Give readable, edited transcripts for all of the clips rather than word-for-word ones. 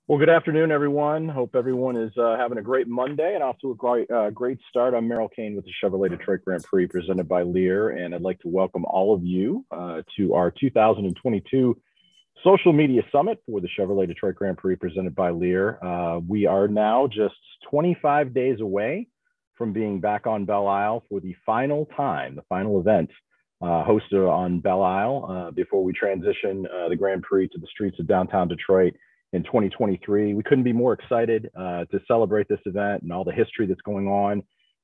Well, good afternoon, everyone. Hope everyone is having a great Monday and off to a great start. I'm Merrill Kane with the Chevrolet Detroit Grand Prix presented by Lear, and I'd like to welcome all of you to our 2022 Social Media Summit for the Chevrolet Detroit Grand Prix presented by Lear. We are now just 25 days away from being back on Belle Isle for the final time, the final event hosted on Belle Isle before we transition the Grand Prix to the streets of downtown Detroit in 2023. We couldn't be more excited to celebrate this event and all the history that's going on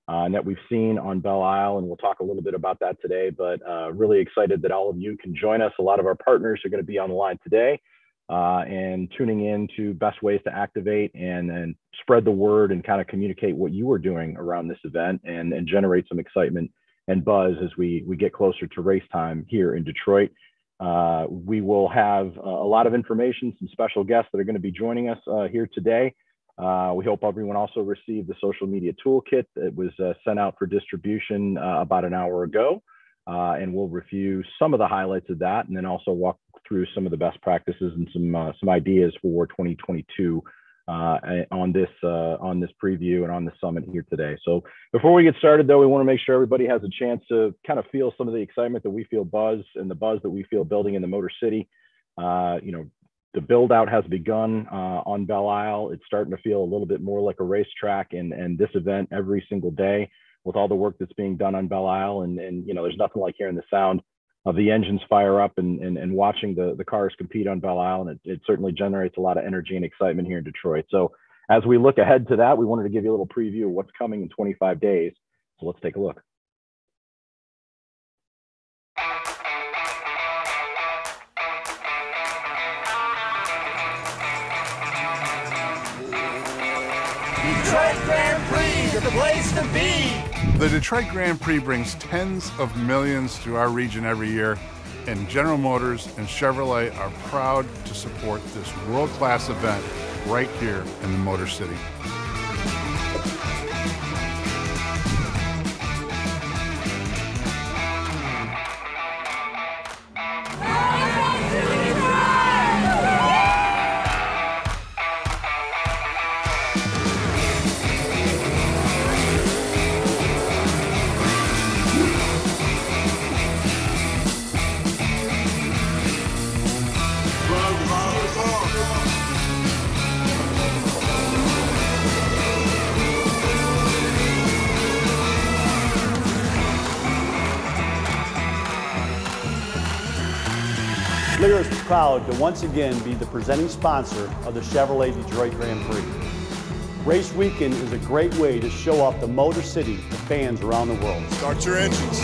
and that we've seen on Belle Isle. And we'll talk a little bit about that today, but really excited that all of you can join us. A lot of our partners are going to be on the line today and tuning in to best ways to activate and spread the word and kind of communicate what you are doing around this event and generate some excitement and buzz as we get closer to race time here in Detroit. We will have a lot of information, some special guests that are going to be joining us here today. We hope everyone also received the social media toolkit that was sent out for distribution about an hour ago. And we'll review some of the highlights of that and then also walk through some of the best practices and some ideas for 2022 on this preview and on the summit here today. So before we get started, though, we want to make sure everybody has a chance to kind of feel some of the excitement that we feel and the buzz that we feel building in the Motor City. The build out has begun on Belle Isle. It's starting to feel a little bit more like a racetrack and this event every single day with all the work that's being done on Belle Isle. And there's nothing like hearing the sound of the engines fire up and watching the cars compete on Belle Isle. And it certainly generates a lot of energy and excitement here in Detroit. So as we look ahead to that, we wanted to give you a little preview of what's coming in 25 days. So let's take a look. Detroit Grand Prix, the place to be. The Detroit Grand Prix brings tens of millions to our region every year, and General Motors and Chevrolet are proud to support this world-class event right here in the Motor City. Lear is proud to once again be the presenting sponsor of the Chevrolet Detroit Grand Prix. Race weekend is a great way to show off the Motor City to fans around the world. Start your engines.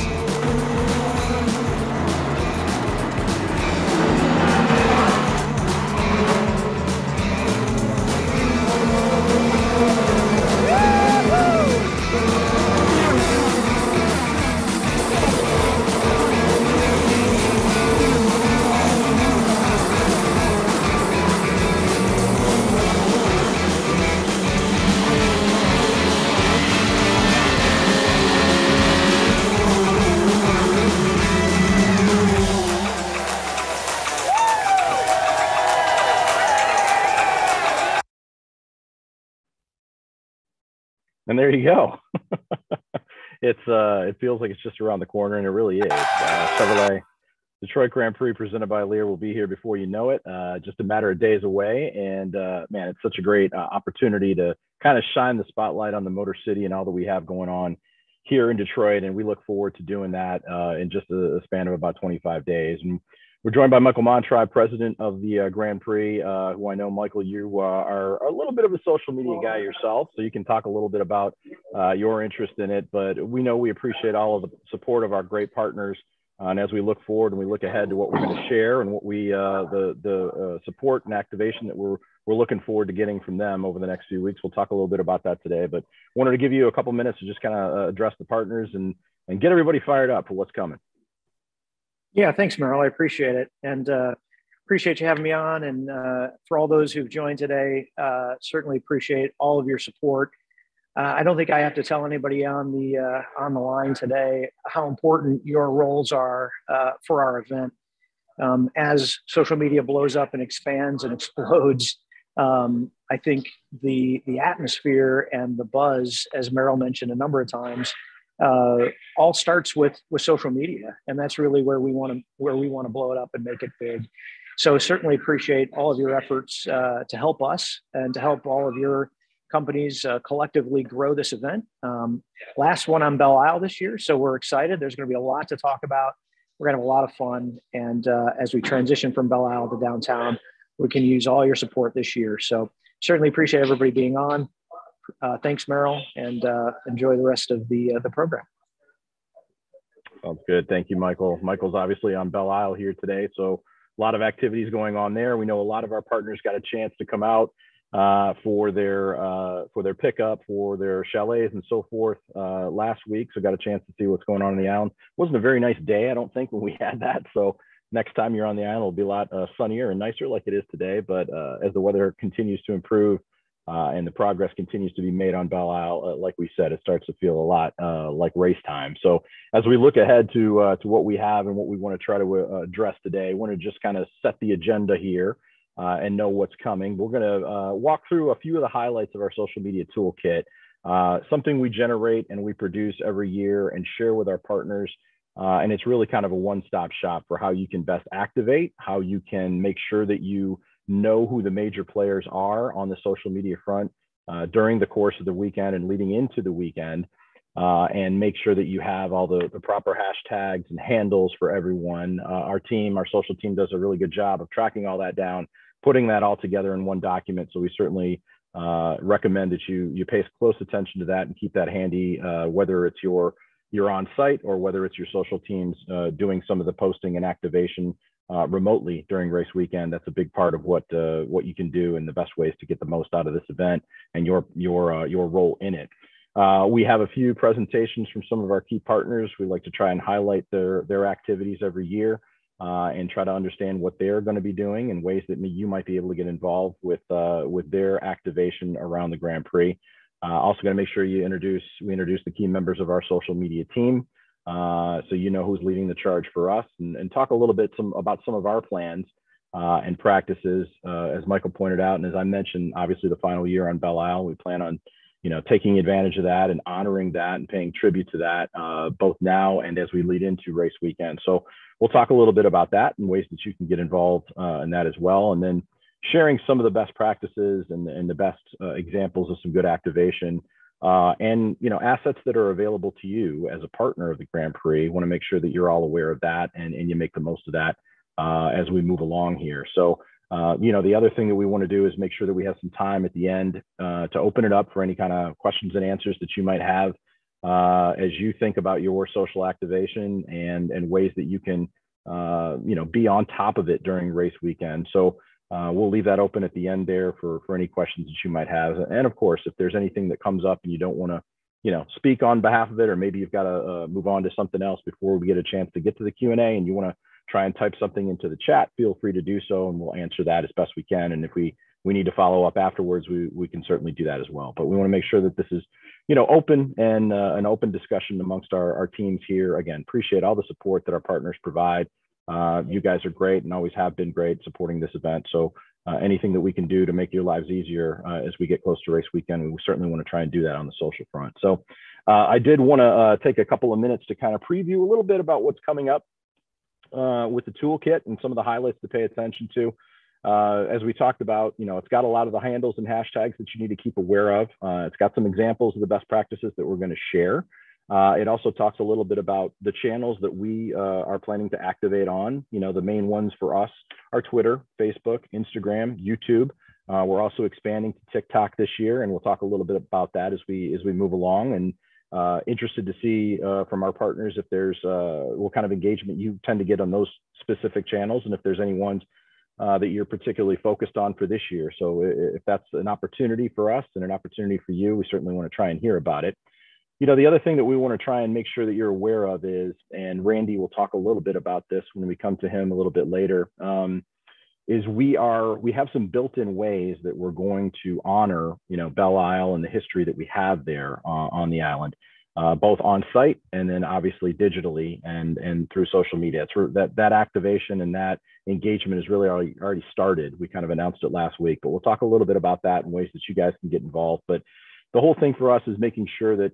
And there you go. It feels like it's just around the corner, and it really is. Chevrolet Detroit Grand Prix presented by Lear will be here before you know it. Just a matter of days away, and man, it's such a great opportunity to kind of shine the spotlight on the Motor City and all that we have going on here in Detroit. And we look forward to doing that in just a span of about 25 days. And we're joined by Michael Montrive, president of the Grand Prix, who I know, Michael, you are a little bit of a social media guy yourself, so you can talk a little bit about your interest in it. But we know we appreciate all of the support of our great partners. And as we look forward and we look ahead to what we're going to share and what the support and activation that we're looking forward to getting from them over the next few weeks, we'll talk a little bit about that today. But wanted to give you a couple minutes to just kind of address the partners and get everybody fired up for what's coming. Yeah, thanks, Merrill. I appreciate it. And appreciate you having me on. And for all those who've joined today, certainly appreciate all of your support. I don't think I have to tell anybody on the line today how important your roles are for our event. As social media blows up and expands and explodes, I think the atmosphere and the buzz, as Merrill mentioned a number of times, all starts with social media, and that's really where we want to blow it up and make it big. So certainly appreciate all of your efforts to help us and to help all of your companies collectively grow this event. Last one on Belle Isle this year, so we're excited. There's going to be a lot to talk about. We're going to have a lot of fun, and as we transition from Belle Isle to downtown, we can use all your support this year. So certainly appreciate everybody being on. Thanks, Merrill, and enjoy the rest of the program. Sounds good. Thank you, Michael. Michael's obviously on Belle Isle here today, so a lot of activities going on there. We know a lot of our partners got a chance to come out for their pickup, for their chalets and so forth last week, so got a chance to see what's going on the island. Wasn't a very nice day, I don't think, when we had that. So next time you're on the island, it'll be a lot sunnier and nicer like it is today. But as the weather continues to improve and the progress continues to be made on Belle Isle, like we said, it starts to feel a lot like race time. So as we look ahead to what we have and what we want to try to address today, I want to just kind of set the agenda here and know what's coming. We're going to walk through a few of the highlights of our social media toolkit, something we generate and we produce every year and share with our partners. And it's really kind of a one-stop shop for how you can best activate, how you can make sure that you know who the major players are on the social media front during the course of the weekend and leading into the weekend, and make sure that you have all the proper hashtags and handles for everyone. Our social team does a really good job of tracking all that down, putting that all together in one document. So we certainly recommend that you pay close attention to that and keep that handy, whether it's you're on site or whether it's your social teams doing some of the posting and activation remotely during race weekend. That's a big part of what you can do and the best ways to get the most out of this event and your role in it. We have a few presentations from some of our key partners. We like to try and highlight their activities every year and try to understand what they're going to be doing and ways that you might be able to get involved with their activation around the Grand Prix. Also going to make sure we introduce the key members of our social media team, so you know who's leading the charge for us, and talk a little bit about some of our plans and practices. As Michael pointed out, and as I mentioned, obviously the final year on Belle Isle, we plan on taking advantage of that and honoring that and paying tribute to that both now and as we lead into race weekend. So we'll talk a little bit about that and ways that you can get involved in that as well, and then sharing some of the best practices and the best examples of some good activation and assets that are available to you as a partner of the Grand Prix. Want to make sure that you're all aware of that and you make the most of that as we move along here. So the other thing that we want to do is make sure that we have some time at the end to open it up for any kind of questions and answers that you might have as you think about your social activation and ways that you can be on top of it during race weekend. So we'll leave that open at the end there for any questions that you might have. And of course, if there's anything that comes up and you don't want to, speak on behalf of it, or maybe you've got to move on to something else before we get a chance to get to the Q&A and you want to try and type something into the chat, feel free to do so and we'll answer that as best we can. And if we need to follow up afterwards, we can certainly do that as well. But we want to make sure that this is, open and an open discussion amongst our teams here. Again, appreciate all the support that our partners provide. You guys are great and always have been great supporting this event. So anything that we can do to make your lives easier as we get close to race weekend, we certainly want to try and do that on the social front. So I did want to take a couple of minutes to kind of preview a little bit about what's coming up with the toolkit and some of the highlights to pay attention to. As we talked about, it's got a lot of the handles and hashtags that you need to keep aware of. It's got some examples of the best practices that we're going to share. It also talks a little bit about the channels that we are planning to activate on. The main ones for us are Twitter, Facebook, Instagram, YouTube. We're also expanding to TikTok this year, and we'll talk a little bit about that as we move along. And interested to see from our partners if there's what kind of engagement you tend to get on those specific channels, and if there's any ones that you're particularly focused on for this year. So if that's an opportunity for us and an opportunity for you, we certainly want to try and hear about it. The other thing that we want to try and make sure that you're aware of is, and Randy will talk a little bit about this when we come to him a little bit later, is we have some built-in ways that we're going to honor, Belle Isle and the history that we have there on the island. both on site and then obviously digitally and through social media. It's that activation and that engagement is really already started. We kind of announced it last week, but we'll talk a little bit about that and ways that you guys can get involved. But the whole thing for us is making sure that,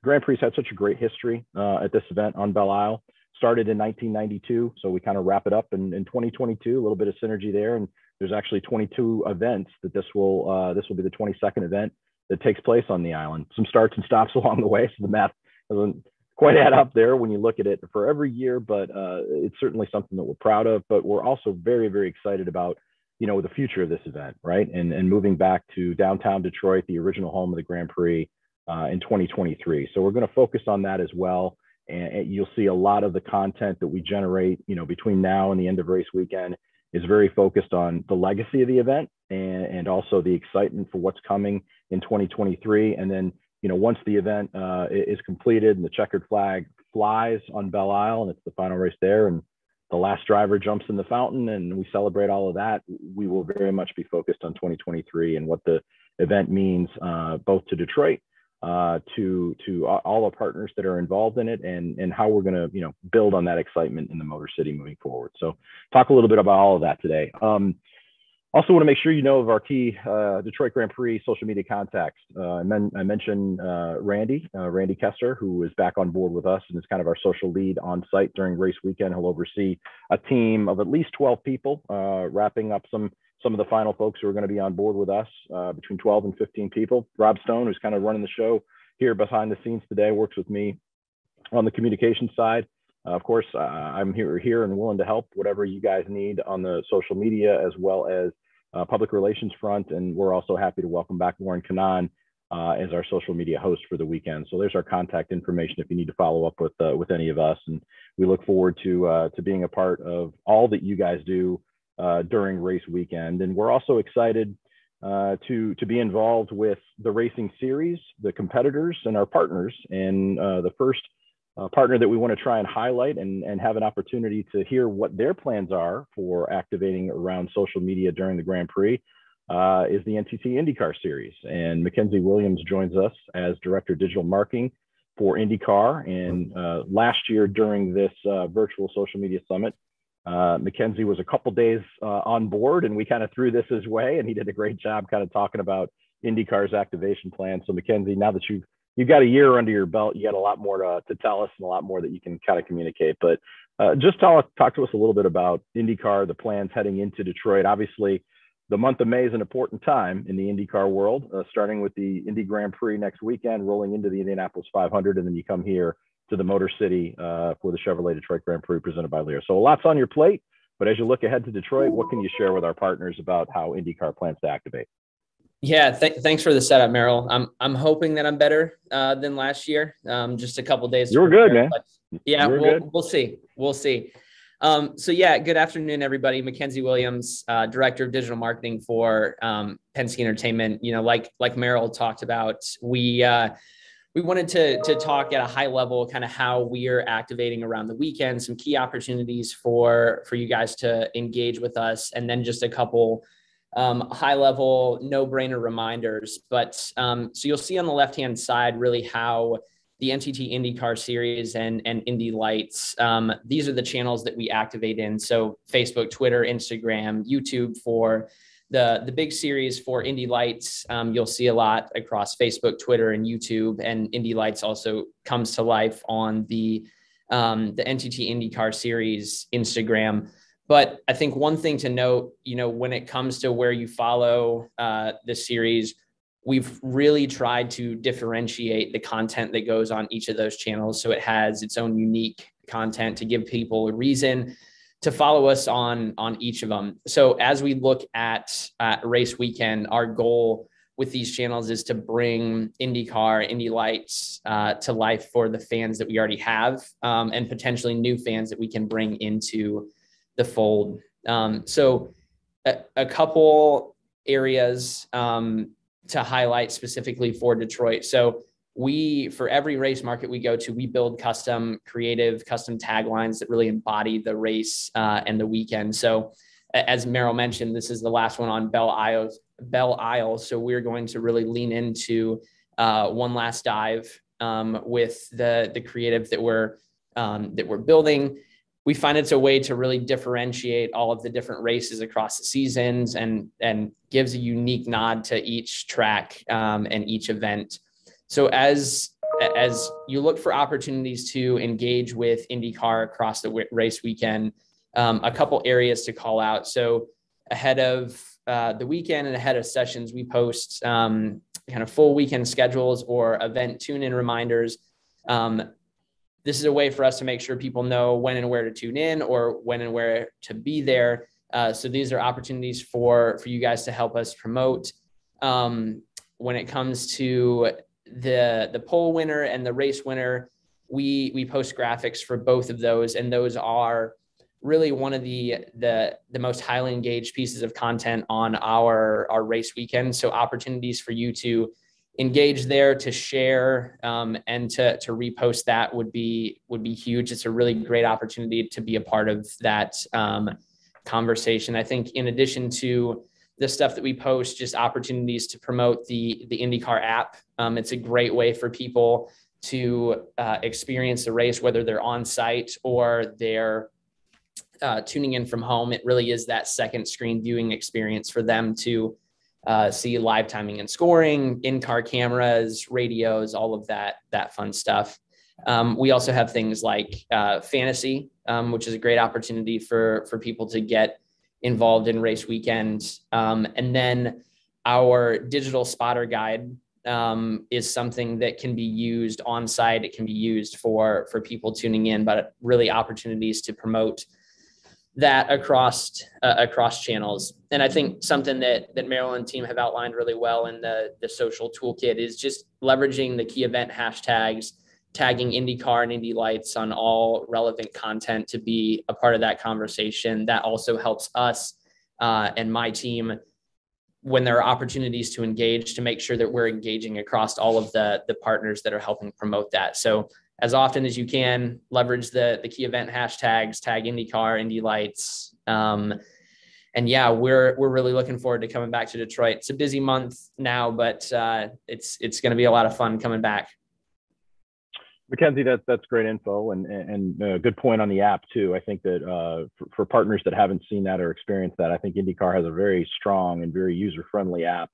Grand Prix had such a great history at this event on Belle Isle. Started in 1992, so we kind of wrap it up in 2022. A little bit of synergy there, and there's actually 22 events that this will be the 22nd event that takes place on the island. Some starts and stops along the way, so the math doesn't quite add up there when you look at it for every year, but it's certainly something that we're proud of. But we're also very, very excited about the future of this event, right? And moving back to downtown Detroit, the original home of the Grand Prix, in 2023. So we're going to focus on that as well. And you'll see a lot of the content that we generate, between now and the end of race weekend is very focused on the legacy of the event and also the excitement for what's coming in 2023. And then, once the event is completed and the checkered flag flies on Belle Isle and it's the final race there and the last driver jumps in the fountain and we celebrate all of that, we will very much be focused on 2023 and what the event means, both to Detroit, to all the partners that are involved in it and how we're going to, build on that excitement in the Motor City moving forward. So talk a little bit about all of that today. Also want to make sure you know of our key Detroit Grand Prix social media contacts. I mentioned Randy Kessler, who is back on board with us and is kind of our social lead on site during race weekend. He'll oversee a team of at least 12 people, wrapping up some of the final folks who are going to be on board with us, between 12 and 15 people. Rob Stone, who's kind of running the show here behind the scenes today, works with me on the communication side. Of course, I'm here and willing to help whatever you guys need on the social media as well as public relations front. And we're also happy to welcome back Lauren Kanan as our social media host for the weekend. So there's our contact information if you need to follow up with any of us. And we look forward to being a part of all that you guys do during race weekend. And we're also excited to be involved with the racing series, the competitors and our partners. And the first partner that we want to try and highlight and have an opportunity to hear what their plans are for activating around social media during the Grand Prix is the NTT IndyCar Series. And Mackenzie Williams joins us as Director of Digital Marketing for IndyCar. And last year during this virtual social media summit, Mackenzie was a couple days on board and we kind of threw this his way and he did a great job kind of talking about IndyCar's activation plan. So Mackenzie, now that you've got a year under your belt, you got a lot more to tell us and a lot more that you can kind of communicate. But just talk to us a little bit about IndyCar, the plans heading into Detroit. Obviously, the month of May is an important time in the IndyCar world, starting with the Indy Grand Prix next weekend, rolling into the Indianapolis 500, and then you come here to the Motor City for the Chevrolet Detroit Grand Prix presented by Lear. So a lot's on your plate, but as you look ahead to Detroit, what can you share with our partners about how IndyCar plans to activate? Yeah, thanks for the setup, Merrill. I'm hoping that I'm better than last year. Just a couple days. You were good, man. Yeah, we'll see. We'll see. So yeah, good afternoon, everybody. Mackenzie Williams, Director of Digital Marketing for Penske Entertainment. Like Merrill talked about, we wanted to talk at a high level, kind of how we are activating around the weekend, some key opportunities for you guys to engage with us, and then just a couple high level, no-brainer reminders. But so you'll see on the left-hand side really how the NTT IndyCar Series and Indy Lights, these are the channels that we activate in. So Facebook, Twitter, Instagram, YouTube for the big series. For Indy Lights, you'll see a lot across Facebook, Twitter, and YouTube. And Indy Lights also comes to life on the NTT IndyCar Series Instagram. But I think one thing to note, when it comes to where you follow the series, we've really tried to differentiate the content that goes on each of those channels. So it has its own unique content to give people a reason to follow us on each of them. So as we look at race weekend, our goal with these channels is to bring IndyCar, Indy Lights to life for the fans that we already have, and potentially new fans that we can bring into the fold. So a couple areas to highlight specifically for Detroit. So for every race market we go to, we build custom taglines that really embody the race and the weekend. So as Merrill mentioned, this is the last one on Belle Isle. So we're going to really lean into One Last Dive, with the creative that we're building. We find it's a way to really differentiate all of the different races across the seasons and gives a unique nod to each track and each event. So as you look for opportunities to engage with IndyCar across the race weekend, a couple areas to call out. So ahead of the weekend and ahead of sessions, we post kind of full weekend schedules or event tune-in reminders. This is a way for us to make sure people know when and where to tune in or when and where to be there. So these are opportunities for you guys to help us promote. When it comes to the pole winner and the race winner, we post graphics for both of those, and those are really one of the most highly engaged pieces of content on our race weekend. So opportunities for you to engage there, to share and to repost that would be huge. It's a really great opportunity to be a part of that conversation. I think in addition to the stuff that we post, just opportunities to promote the IndyCar app. It's a great way for people to experience the race, whether they're on site or they're tuning in from home. It really is that second screen viewing experience for them to see live timing and scoring, in-car cameras, radios, all of that fun stuff. We also have things like fantasy, which is a great opportunity for people to get involved in race weekend. And then our digital spotter guide is something that can be used on site. It can be used for people tuning in, but really opportunities to promote that across channels. And I think something that Merrill and team have outlined really well in the social toolkit is just leveraging the key event hashtags, tagging IndyCar and Indy Lights on all relevant content to be a part of that conversation. That also helps us and my team when there are opportunities to engage, to make sure that we're engaging across all of the partners that are helping promote that. So as often as you can, leverage the key event hashtags, tag IndyCar, Indy Lights. And yeah, we're really looking forward to coming back to Detroit. It's a busy month now, but it's going to be a lot of fun coming back. Mackenzie, that's great info and a good point on the app too. I think that for partners that haven't seen that or experienced that, I think IndyCar has a very strong and very user-friendly app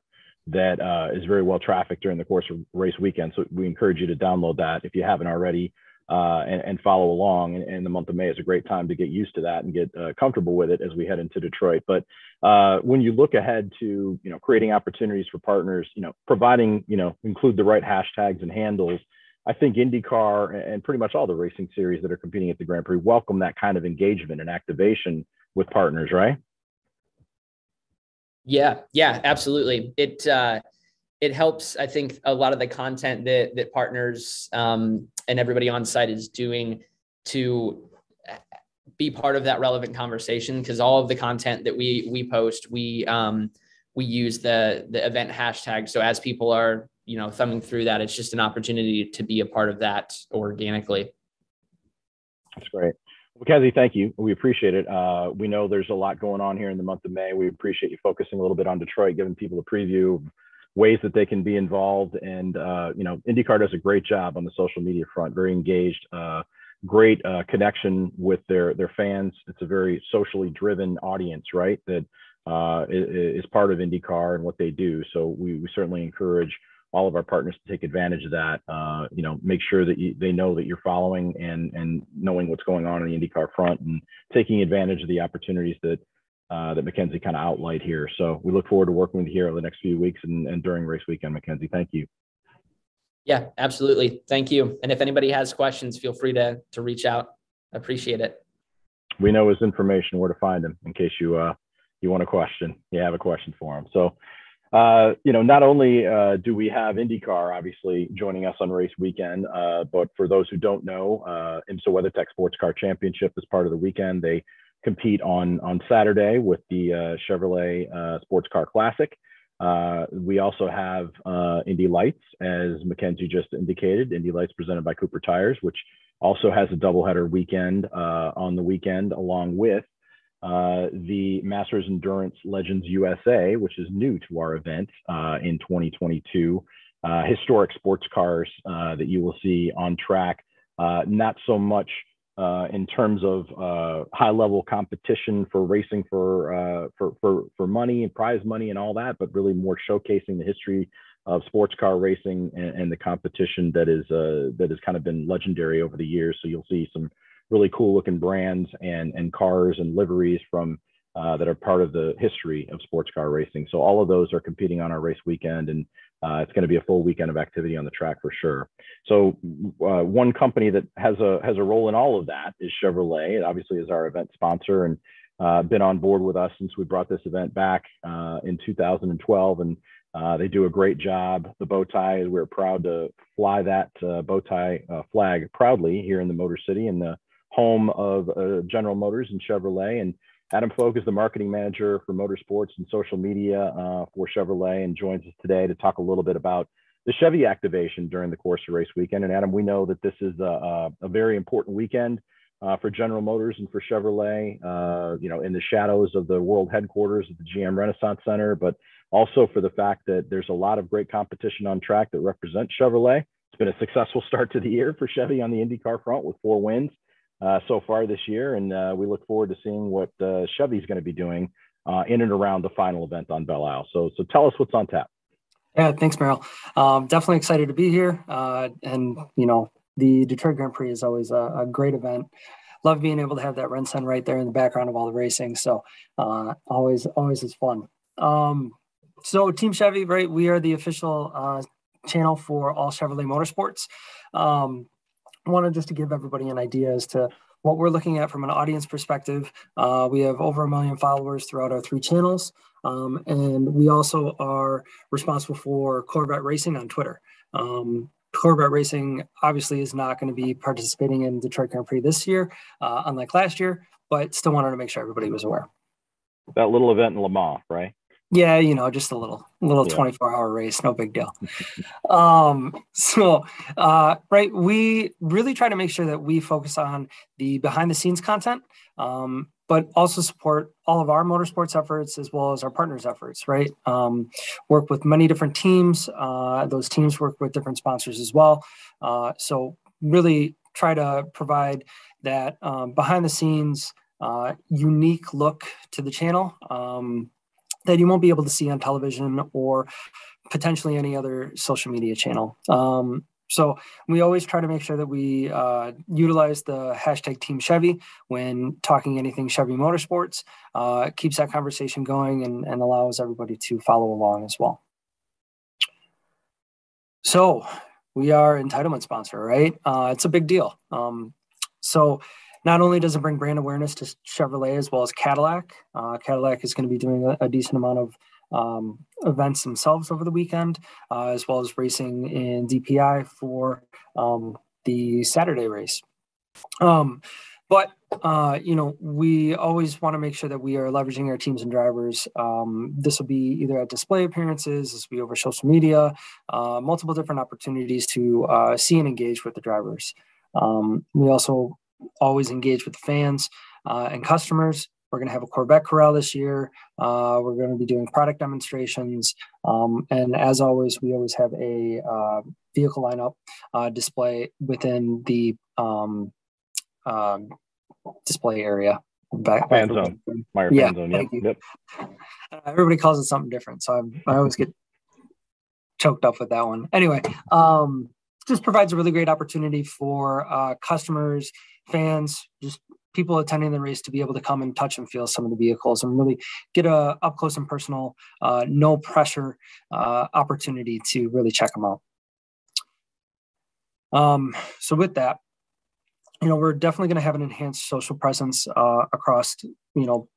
that is very well trafficked during the course of race weekend. So we encourage you to download that if you haven't already and follow along. And the month of May is a great time to get used to that and get comfortable with it as we head into Detroit. But when you look ahead to, creating opportunities for partners, providing, include the right hashtags and handles, I think IndyCar and pretty much all the racing series that are competing at the Grand Prix welcome that kind of engagement and activation with partners, right? Yeah, absolutely. It helps, I think, a lot of the content that partners and everybody on site is doing to be part of that relevant conversation, because all of the content that we post, we use the event hashtag. So as people are thumbing through that, it's just an opportunity to be a part of that organically. That's great. Mackenzie, thank you. We appreciate it. We know there's a lot going on here in the month of May. We appreciate you focusing a little bit on Detroit, giving people a preview of ways that they can be involved. And, IndyCar does a great job on the social media front, very engaged, great connection with their fans. It's a very socially driven audience, right? That is part of IndyCar and what they do. So we certainly encourage all of our partners to take advantage of that. Make sure that they know that you're following and knowing what's going on the IndyCar front and taking advantage of the opportunities that Mackenzie kind of outlined here. So we look forward to working with you here over the next few weeks and during race weekend, Mackenzie. Thank you. Yeah, absolutely. Thank you. And if anybody has questions, feel free to reach out. I appreciate it. We know his information, where to find him in case you want a question, you have a question for him. So not only do we have IndyCar obviously joining us on race weekend, but for those who don't know, IMSA WeatherTech Sports Car Championship is part of the weekend. They compete on Saturday with the Chevrolet Sports Car Classic. We also have Indy Lights, as Mackenzie just indicated. Indy Lights presented by Cooper Tires, which also has a doubleheader weekend on the weekend, along with the Masters Endurance Legends USA, which is new to our event in 2022. historic sports cars that you will see on track. Not so much in terms of high-level competition for racing for money and prize money and all that, but really more showcasing the history of sports car racing and the competition that has kind of been legendary over the years. So you'll see some really cool-looking brands and cars and liveries from that are part of the history of sports car racing. So all of those are competing on our race weekend, and it's going to be a full weekend of activity on the track for sure. So one company that has a role in all of that is Chevrolet. It obviously is our event sponsor and been on board with us since we brought this event back in 2012. And they do a great job. The bow tie, we're proud to fly that bow tie flag proudly here in the Motor City, in the home of General Motors and Chevrolet. And Adam Folk is the marketing manager for motorsports and social media for Chevrolet, and joins us today to talk a little bit about the Chevy activation during the course of race weekend. And Adam, we know that this is a very important weekend for General Motors and for Chevrolet, in the shadows of the world headquarters of the GM Renaissance Center, but also for the fact that there's a lot of great competition on track that represents Chevrolet. It's been a successful start to the year for Chevy on the IndyCar front with 4 wins so far this year. And we look forward to seeing what Chevy's going to be doing in and around the final event on Belle Isle. So tell us what's on tap. Yeah, thanks, Merrill. Definitely excited to be here. And, the Detroit Grand Prix is always a great event. Love being able to have that RenCen right there in the background of all the racing. So always is fun. So Team Chevy, right? We are the official channel for all Chevrolet Motorsports. I wanted just to give everybody an idea as to what we're looking at from an audience perspective. We have over 1 million followers throughout our 3 channels. And we also are responsible for Corvette Racing on Twitter. Corvette Racing obviously is not going to be participating in Detroit Grand Prix this year, unlike last year, but still wanted to make sure everybody was aware. That little event in Le Mans, right? Yeah, just a little 24-hour race, no big deal. Right, we really try to make sure that we focus on the behind-the-scenes content, but also support all of our motorsports efforts as well as our partners' efforts, right? Work with many different teams. Those teams work with different sponsors as well. So really try to provide that behind-the-scenes unique look to the channel that you won't be able to see on television or potentially any other social media channel. So we always try to make sure that we utilize the hashtag Team Chevy when talking anything Chevy Motorsports. Keeps that conversation going and allows everybody to follow along as well. So we are entitlement sponsor, right? It's a big deal. So not only does it bring brand awareness to Chevrolet as well as Cadillac. Cadillac is going to be doing a decent amount of events themselves over the weekend, as well as racing in DPI for the Saturday race. But we always want to make sure that we are leveraging our teams and drivers. This will be either at display appearances, this will be over social media, multiple different opportunities to see and engage with the drivers. We also always engage with the fans and customers. We're going to have a Corvette Corral this year. We're going to be doing product demonstrations. And as always, we always have a vehicle lineup display within the display area. Fan zone. Meyer fan zone. Thank you. Yep. Everybody calls it something different. So I always get choked up with that one. Anyway, just provides a really great opportunity for customers, fans, just people attending the race to be able to come and touch and feel some of the vehicles and really get a up close and personal, no pressure opportunity to really check them out. So with that, we're definitely going to have an enhanced social presence across,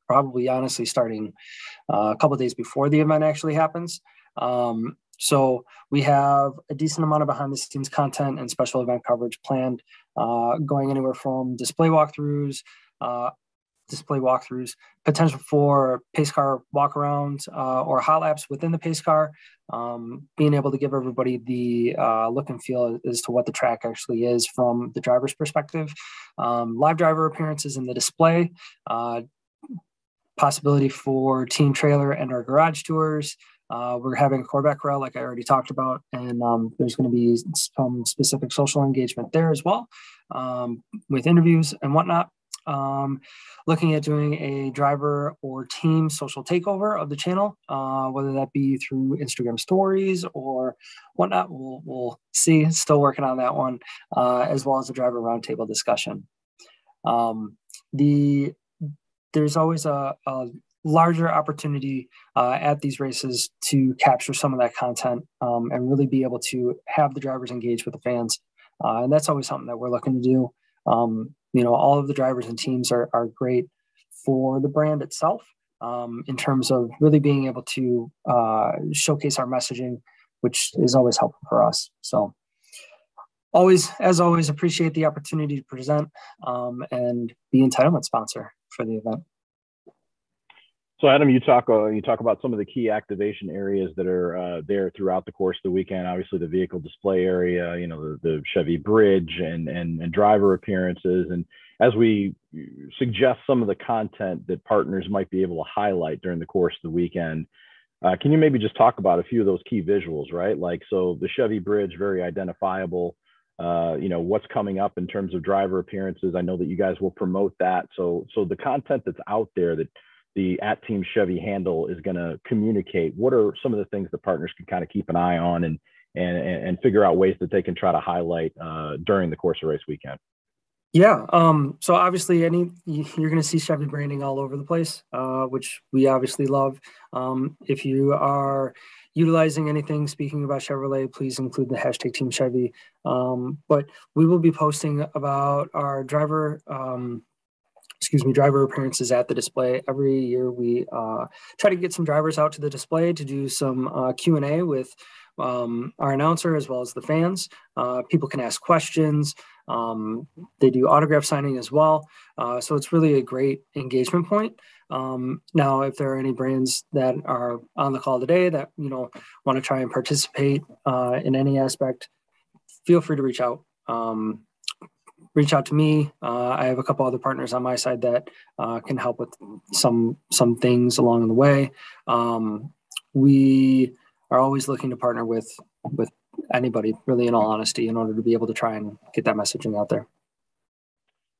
probably honestly starting a couple of days before the event actually happens. So we have a decent amount of behind the scenes content and special event coverage planned, going anywhere from display walkthroughs, potential for pace car walkarounds or hot laps within the pace car, being able to give everybody the look and feel as to what the track actually is from the driver's perspective, live driver appearances in the display, possibility for team trailer and our garage tours, We're having a Corvette Corral, like I already talked about, and there's going to be some specific social engagement there as well, with interviews and whatnot. Looking at doing a driver or team social takeover of the channel, whether that be through Instagram stories or whatnot. We'll see. Still working on that one, as well as a driver roundtable discussion. There's always a larger opportunity at these races to capture some of that content and really be able to have the drivers engage with the fans. And that's always something that we're looking to do. All of the drivers and teams are great for the brand itself in terms of really being able to showcase our messaging, which is always helpful for us. So as always, appreciate the opportunity to present and be entitlement sponsor for the event. So Adam, you talk about some of the key activation areas that are there throughout the course of the weekend. Obviously, the vehicle display area, the Chevy Bridge and driver appearances. And as we suggest some of the content that partners might be able to highlight during the course of the weekend, can you maybe just talk about a few of those key visuals, right? Like, so the Chevy Bridge, very identifiable. What's coming up in terms of driver appearances. I know that you guys will promote that. So the content that's out there that the @Team Chevy handle is going to communicate, what are some of the things that partners can kind of keep an eye on and figure out ways that they can try to highlight during the course of race weekend? Yeah. So obviously you're going to see Chevy branding all over the place, which we obviously love. If you are utilizing anything speaking about Chevrolet, please include the #Team Chevy. But we will be posting about our driver appearances at the display. Every year we try to get some drivers out to the display to do some Q&A with our announcer as well as the fans. People can ask questions. They do autograph signing as well. So it's really a great engagement point. Now, if there are any brands that are on the call today that, want to try and participate in any aspect, feel free to reach out. Reach out to me. I have a couple other partners on my side that can help with some things along the way. We are always looking to partner with anybody, really, in all honesty, in order to be able to try and get that messaging out there.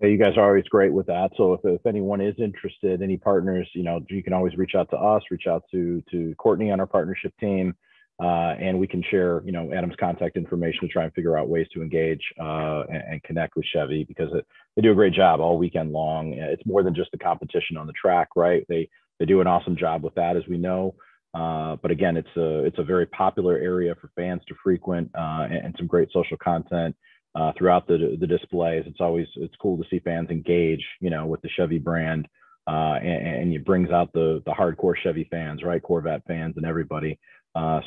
Yeah, you guys are always great with that. So if anyone is interested, any partners, you can always reach out to us, reach out to Courtney on our partnership team. And we can share, Adam's contact information to try and figure out ways to engage and connect with Chevy, because they do a great job all weekend long. It's more than just the competition on the track, right? They do an awesome job with that, as we know. But again, it's a very popular area for fans to frequent and some great social content throughout the displays. It's cool to see fans engage, with the Chevy brand, and it brings out the hardcore Chevy fans, right? Corvette fans and everybody.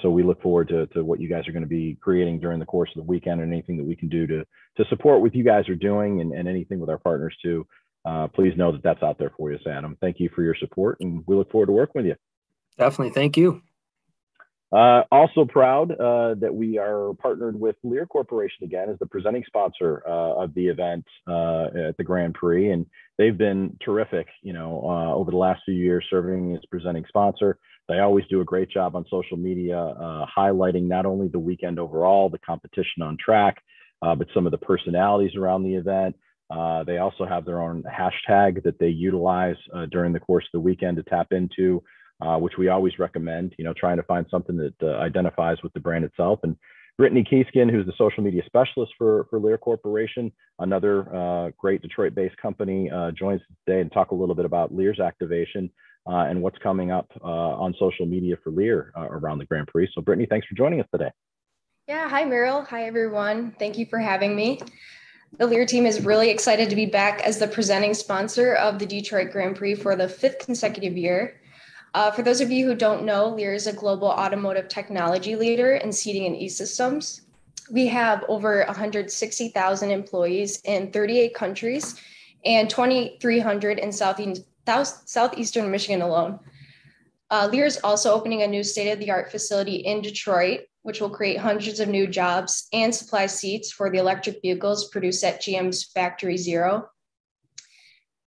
So we look forward to what you guys are going to be creating during the course of the weekend, and anything that we can do to support what you guys are doing and anything with our partners too. Please know that that's out there for you, Adam. Thank you for your support, and we look forward to working with you. Definitely. Thank you. Also proud that we are partnered with Lear Corporation again as the presenting sponsor of the event at the Grand Prix. And they've been terrific, over the last few years serving as presenting sponsor. They always do a great job on social media, highlighting not only the weekend overall, the competition on track, but some of the personalities around the event. They also have their own hashtag that they utilize during the course of the weekend to tap into, which we always recommend, trying to find something that identifies with the brand itself. And Brittany Keeskin, who's the social media specialist for Lear Corporation, another great Detroit-based company, joins us today and talk a little bit about Lear's activation and what's coming up on social media for Lear around the Grand Prix. So Brittany, thanks for joining us today. Yeah, hi Merrill. Hi everyone. Thank you for having me. The Lear team is really excited to be back as the presenting sponsor of the Detroit Grand Prix for the 5th consecutive year. For those of you who don't know, Lear is a global automotive technology leader in seating and e-systems. We have over 160,000 employees in 38 countries and 2,300 in southeastern Michigan alone. Lear is also opening a new state-of-the-art facility in Detroit, which will create hundreds of new jobs and supply seats for the electric vehicles produced at GM's Factory Zero.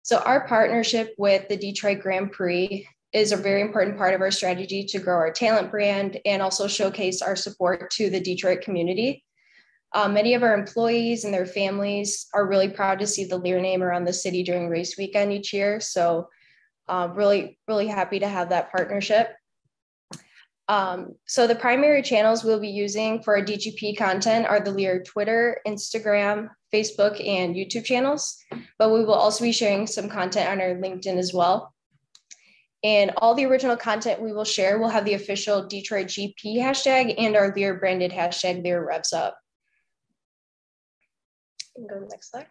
So our partnership with the Detroit Grand Prix is a very important part of our strategy to grow our talent brand and also showcase our support to the Detroit community. Many of our employees and their families are really proud to see the Lear name around the city during race weekend each year. So really, really happy to have that partnership. So the primary channels we'll be using for our DGP content are the Lear Twitter, Instagram, Facebook, and YouTube channels, but we will also be sharing some content on our LinkedIn as well. And all the original content we will share will have the official Detroit GP hashtag and our Lear branded hashtag Lear Revs Up. Go to the next slide.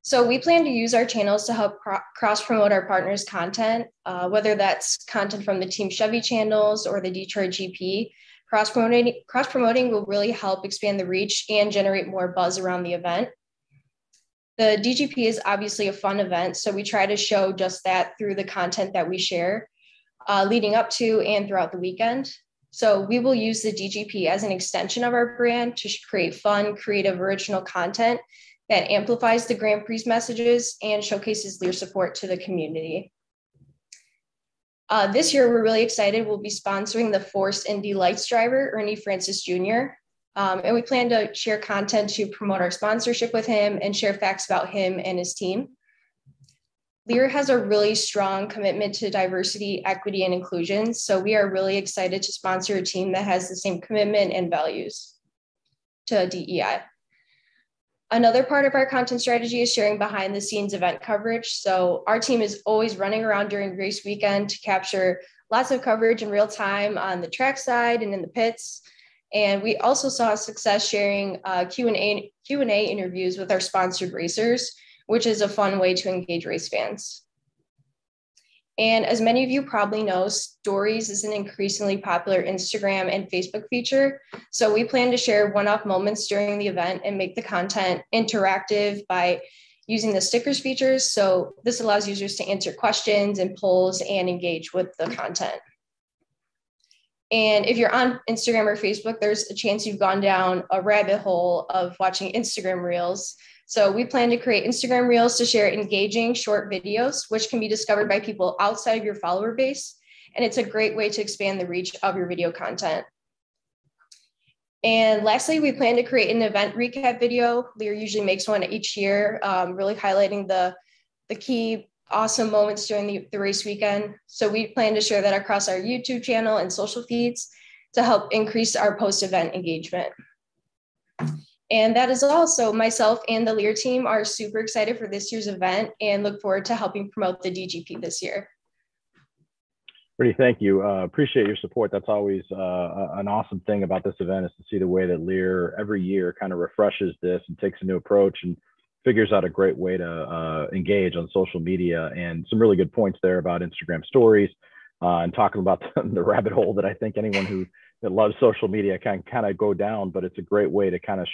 So we plan to use our channels to help cross-promote our partners' content, whether that's content from the Team Chevy channels or the Detroit GP. Cross-promoting will really help expand the reach and generate more buzz around the event. The DGP is obviously a fun event, so we try to show just that through the content that we share leading up to and throughout the weekend. So we will use the DGP as an extension of our brand to create fun, creative, original content that amplifies the Grand Prix messages and showcases Lear support to the community. This year, we're really excited. We'll be sponsoring the Force Indy Lights driver, Ernie Francis Jr. And we plan to share content to promote our sponsorship with him and share facts about him and his team. Lear has a really strong commitment to diversity, equity, and inclusion. So we are really excited to sponsor a team that has the same commitment and values to DEI. Another part of our content strategy is sharing behind the scenes event coverage. So our team is always running around during race weekend to capture lots of coverage in real time on the track side and in the pits. And we also saw success sharing Q&A interviews with our sponsored racers, which is a fun way to engage race fans. And as many of you probably know, Stories is an increasingly popular Instagram and Facebook feature. So we plan to share one-off moments during the event and make the content interactive by using the stickers features. So this allows users to answer questions and polls and engage with the content. And if you're on Instagram or Facebook, there's a chance you've gone down a rabbit hole of watching Instagram Reels. So we plan to create Instagram Reels to share engaging short videos, which can be discovered by people outside of your follower base. And it's a great way to expand the reach of your video content. And lastly, we plan to create an event recap video. Lear usually makes one each year, really highlighting the key awesome moments during the race weekend. So we plan to share that across our YouTube channel and social feeds to help increase our post-event engagement. And that is all. So myself and the Lear team are super excited for this year's event and look forward to helping promote the DGP this year. Brittany, thank you. Appreciate your support. That's always an awesome thing about this event, is to see the way that Lear every year kind of refreshes this and takes a new approach and figures out a great way to engage on social media. And some really good points there about Instagram stories and talking about the rabbit hole that I think anyone that loves social media can kind of go down, but it's a great way to kind of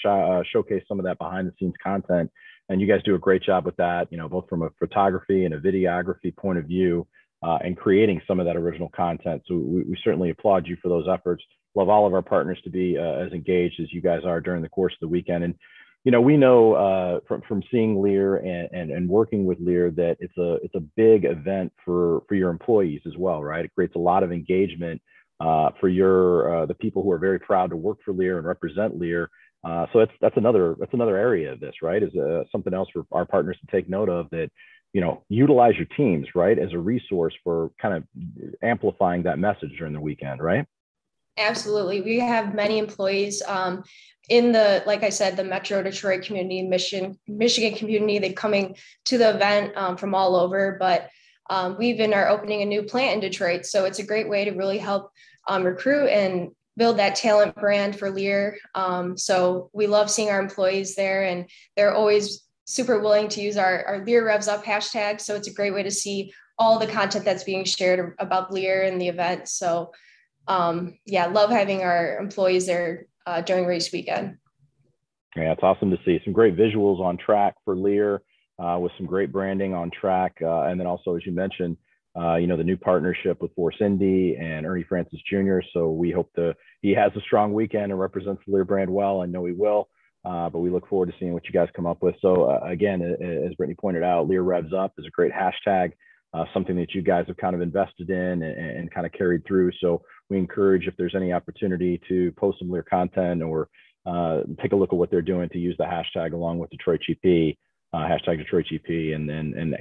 showcase some of that behind the scenes content. And you guys do a great job with that, you know, both from a photography and a videography point of view, and creating some of that original content. So we certainly applaud you for those efforts. Love all of our partners to be as engaged as you guys are during the course of the weekend. And, you know, we know from seeing Lear and working with Lear that it's a big event for your employees as well, right? It creates a lot of engagement for the people who are very proud to work for Lear and represent Lear. So that's another area of this, right? Is something else for our partners to take note of, that, you know, utilize your teams, right, as a resource for kind of amplifying that message during the weekend, right? Absolutely. We have many employees in the, like I said, the Metro Detroit community, Michigan community. They're coming to the event from all over, but we even are opening a new plant in Detroit. So it's a great way to really help recruit and build that talent brand for Lear. So we love seeing our employees there, and they're always super willing to use our Lear Revs Up hashtag. So it's a great way to see all the content that's being shared about Lear and the event. So yeah, love having our employees there during race weekend. Yeah, it's awesome to see some great visuals on track for Lear, with some great branding on track. And then also, as you mentioned, you know, the new partnership with Force Indy and Ernie Francis Jr. So we hope he has a strong weekend and represents the Lear brand well. I know he will, but we look forward to seeing what you guys come up with. So again, as Brittany pointed out, Lear Revs Up is a great hashtag something that you guys have kind of invested in and kind of carried through. So we encourage, if there's any opportunity to post some Lear content or take a look at what they're doing, to use the hashtag along with Detroit GP, hashtag Detroit GP, and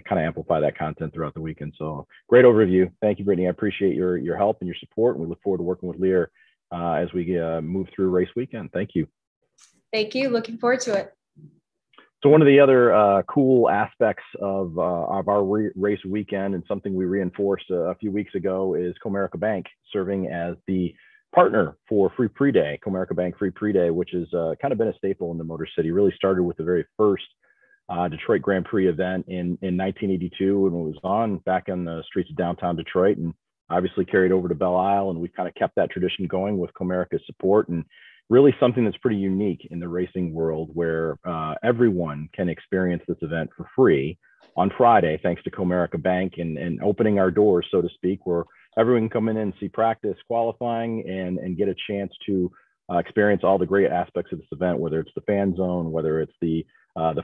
kind of amplify that content throughout the weekend. So great overview. Thank you, Brittany. I appreciate your help and your support, and we look forward to working with Lear as we move through race weekend. Thank you. Thank you. Looking forward to it. So one of the other cool aspects of our race weekend, and something we reinforced a few weeks ago, is Comerica Bank serving as the partner for Free Pre-Day. Comerica Bank Free Pre-Day, which has kind of been a staple in the Motor City, really started with the very first Detroit Grand Prix event in 1982 when it was on back on the streets of downtown Detroit, and obviously carried over to Belle Isle. And we've kind of kept that tradition going with Comerica's support, and really something that's pretty unique in the racing world, where everyone can experience this event for free on Friday, thanks to Comerica Bank, and opening our doors, so to speak, where everyone can come in and see practice, qualifying, and get a chance to experience all the great aspects of this event, whether it's the fan zone, whether it's the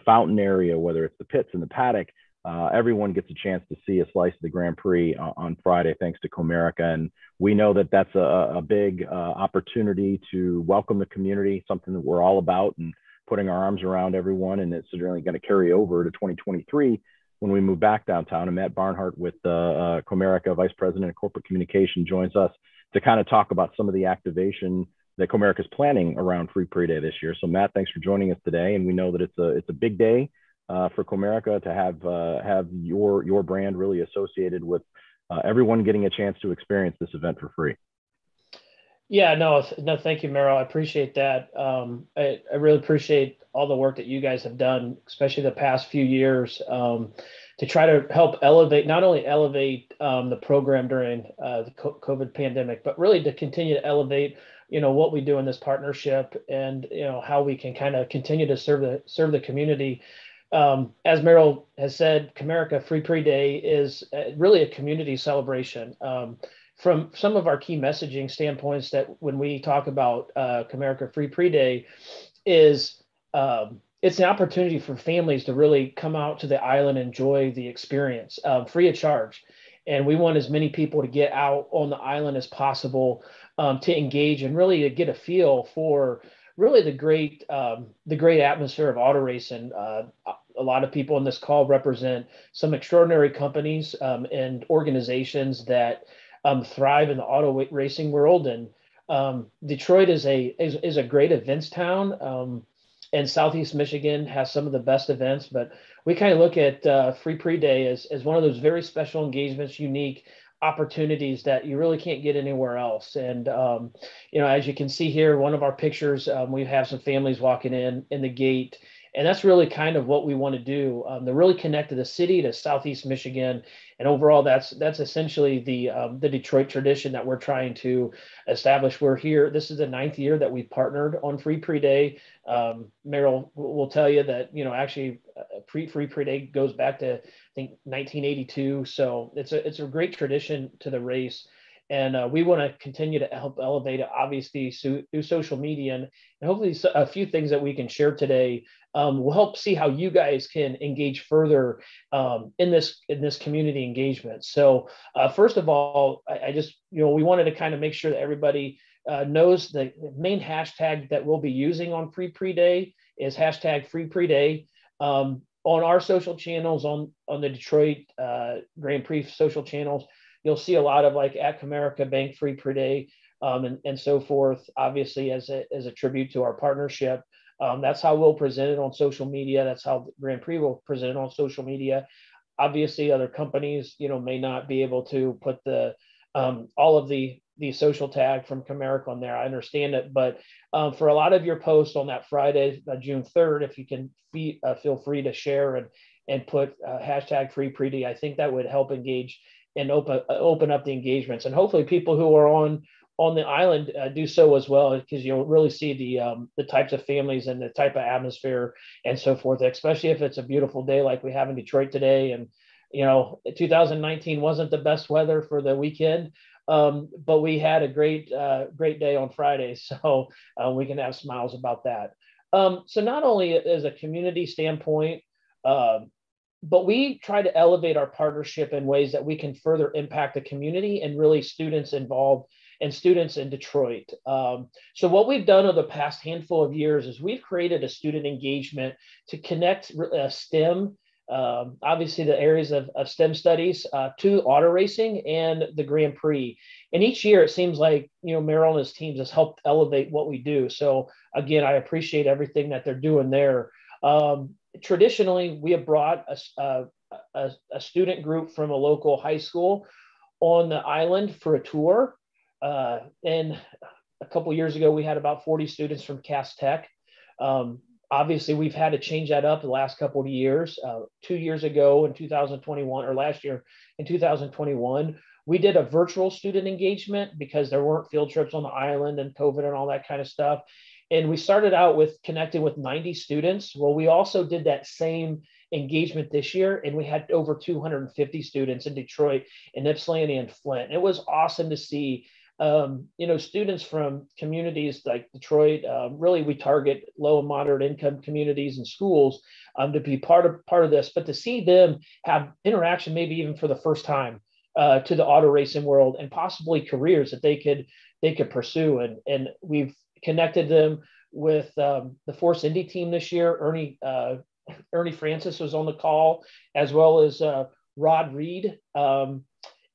fountain area, whether it's the pits and the paddock. Everyone gets a chance to see a slice of the Grand Prix on Friday, thanks to Comerica. And we know that that's a big opportunity to welcome the community, something that we're all about, and putting our arms around everyone. And it's certainly going to carry over to 2023 when we move back downtown. And Matt Barnhart with Comerica, Vice President of Corporate Communication, joins us to kind of talk about some of the activation that Comerica is planning around Free Pre-Day this year. So Matt, thanks for joining us today. And we know that it's a big day for Comerica to have your brand really associated with everyone getting a chance to experience this event for free. Yeah, no, thank you, Merrill. I appreciate that. I really appreciate all the work that you guys have done, especially the past few years, to try to help not only elevate the program during the COVID pandemic, but really to continue to elevate, what we do in this partnership, and, how we can kind of continue to serve the community. As Merrill has said, Comerica Free Pre-Day is really a community celebration. From some of our key messaging standpoints, that when we talk about Comerica Free Pre-Day, is it's an opportunity for families to really come out to the island and enjoy the experience free of charge. And we want as many people to get out on the island as possible to engage and really to get a feel for really the great atmosphere of auto racing. A lot of people on this call represent some extraordinary companies and organizations that thrive in the auto racing world. And Detroit is a great events town, and Southeast Michigan has some of the best events. But we kind of look at Free Pre-Day as one of those very special engagements, unique opportunities that you really can't get anywhere else. And as you can see here, one of our pictures, we have some families walking in the gate. And that's really kind of what we want to do, to really connect to the city, to Southeast Michigan. And overall, that's essentially the Detroit tradition that we're trying to establish. We're here. This is the 9th year that we've partnered on Free Pre-Day. Merrill will tell you that, actually Free Pre-Day goes back to, I think, 1982. So it's a great tradition to the race. And we want to continue to help elevate it, obviously, through social media. And hopefully a few things that we can share today will help see how you guys can engage further in this community engagement. So first of all, I just, we wanted to kind of make sure that everybody knows the main hashtag that we'll be using on Free Pre-Day is hashtag Free Pre-Day. On our social channels, on the Detroit Grand Prix social channels, you'll see a lot of at Comerica Bank Free Pre-Day and so forth, obviously as a tribute to our partnership. That's how we'll present it on social media. That's how Grand Prix will present it on social media. Obviously, other companies, may not be able to put all of the social tag from Comerica on there. I understand it, but for a lot of your posts on that Friday, June 3rd, if you can feel free to share and put hashtag Free Pre-Day, I think that would help engage and open up the engagements. And hopefully people who are on the island do so as well, because you'll really see the types of families and the type of atmosphere and so forth, especially if it's a beautiful day like we have in Detroit today. And 2019 wasn't the best weather for the weekend, but we had a great day on Friday, so we can have smiles about that. So not only as a community standpoint, but we try to elevate our partnership in ways that we can further impact the community and really students involved and students in Detroit. So what we've done over the past handful of years is we've created a student engagement to connect STEM, obviously the areas of STEM studies, to auto racing and the Grand Prix. And each year it seems like, Merrill and his teams has helped elevate what we do. So again, I appreciate everything that they're doing there. Traditionally, we have brought a student group from a local high school on the island for a tour. And a couple of years ago, we had about 40 students from Cass Tech. Obviously, we've had to change that up the last couple of years. 2 years ago in 2021, or last year in 2021, we did a virtual student engagement because there weren't field trips on the island and COVID and all that kind of stuff. And we started out with connecting with 90 students. Well, we also did that same engagement this year, and we had over 250 students in Detroit, in Ypsilanti, and Flint. It was awesome to see, students from communities like Detroit. Really, we target low and moderate income communities and schools to be part of this, but to see them have interaction, maybe even for the first time, to the auto racing world and possibly careers that they could pursue. And we've connected them with the Force Indy team this year. Ernie Francis was on the call, as well as Rod Reed,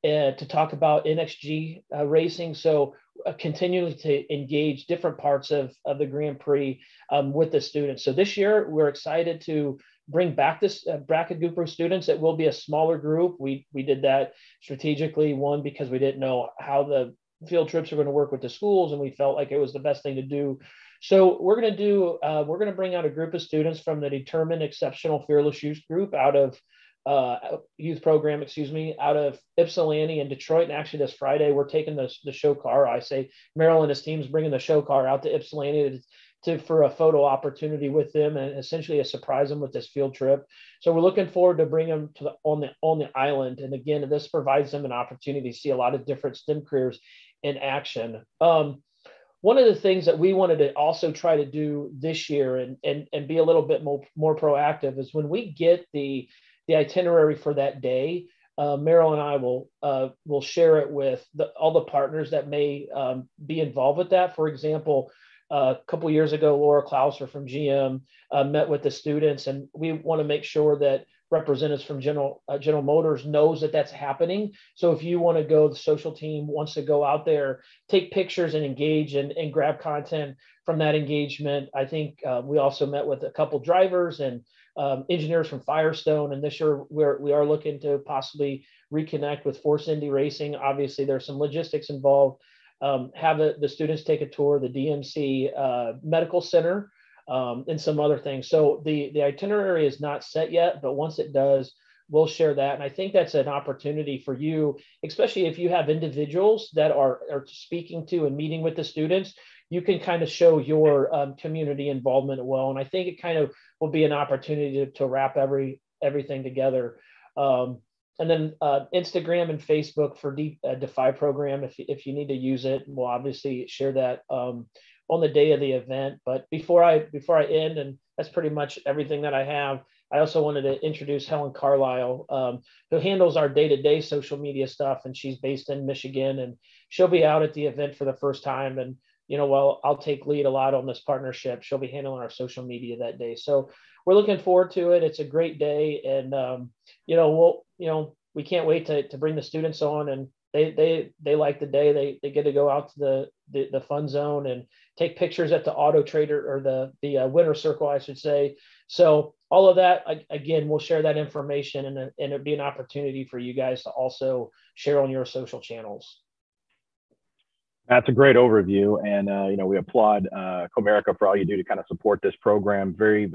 to talk about NXG racing. So continuing to engage different parts of the Grand Prix with the students. So this year we're excited to bring back this bracket group of students. It will be a smaller group. We did that strategically, one, because we didn't know how the field trips are going to work with the schools, and we felt like it was the best thing to do. So we're going to bring out a group of students from the Determined Exceptional Fearless Youth Group out of out of Ypsilanti and Detroit. And actually this Friday, we're taking the show car. I say Merrill and his team's bringing the show car out to Ypsilanti for a photo opportunity with them, and essentially a surprise them with this field trip. So we're looking forward to bring them to on the island. And again, this provides them an opportunity to see a lot of different STEM careers in action. One of the things that we wanted to also try to do this year and be a little bit more proactive is when we get the itinerary for that day, Merrill and I will share it with all the partners that may be involved with that. For example, a couple of years ago, Laura Klauser from GM met with the students, and we want to make sure that representatives from General Motors knows that that's happening. So if you want to go, the social team wants to go out there, take pictures and engage and grab content from that engagement. I think we also met with a couple drivers and engineers from Firestone, and this year we are looking to possibly reconnect with Force Indy Racing. Obviously, there's some logistics involved. Have the students take a tour of the DMC Medical Center, and some other things. So the itinerary is not set yet, but once it does, we'll share that. And I think that's an opportunity for you, especially if you have individuals that are speaking to and meeting with the students. You can kind of show your community involvement well. And I think it kind of will be an opportunity to wrap everything together. And then Instagram and Facebook for Defy program, if you need to use it, we'll obviously share that on the day of the event. But before I end, and that's pretty much everything that I have, I also wanted to introduce Helen Carlisle, who handles our day-to-day social media stuff, and she's based in Michigan, and she'll be out at the event for the first time. And I'll take lead a lot on this partnership. She'll be handling our social media that day. So we're looking forward to it. It's a great day, and we can't wait to bring the students on, and they like the day. They get to go out to the fun zone and take pictures at the Auto Trader, or the Winter Circle, I should say. So all of that, again, we'll share that information, and it'd be an opportunity for you guys to also share on your social channels. That's a great overview, and we applaud Comerica for all you do to kind of support this program. Very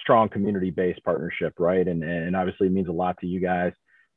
strong community-based partnership, right? And obviously it means a lot to you guys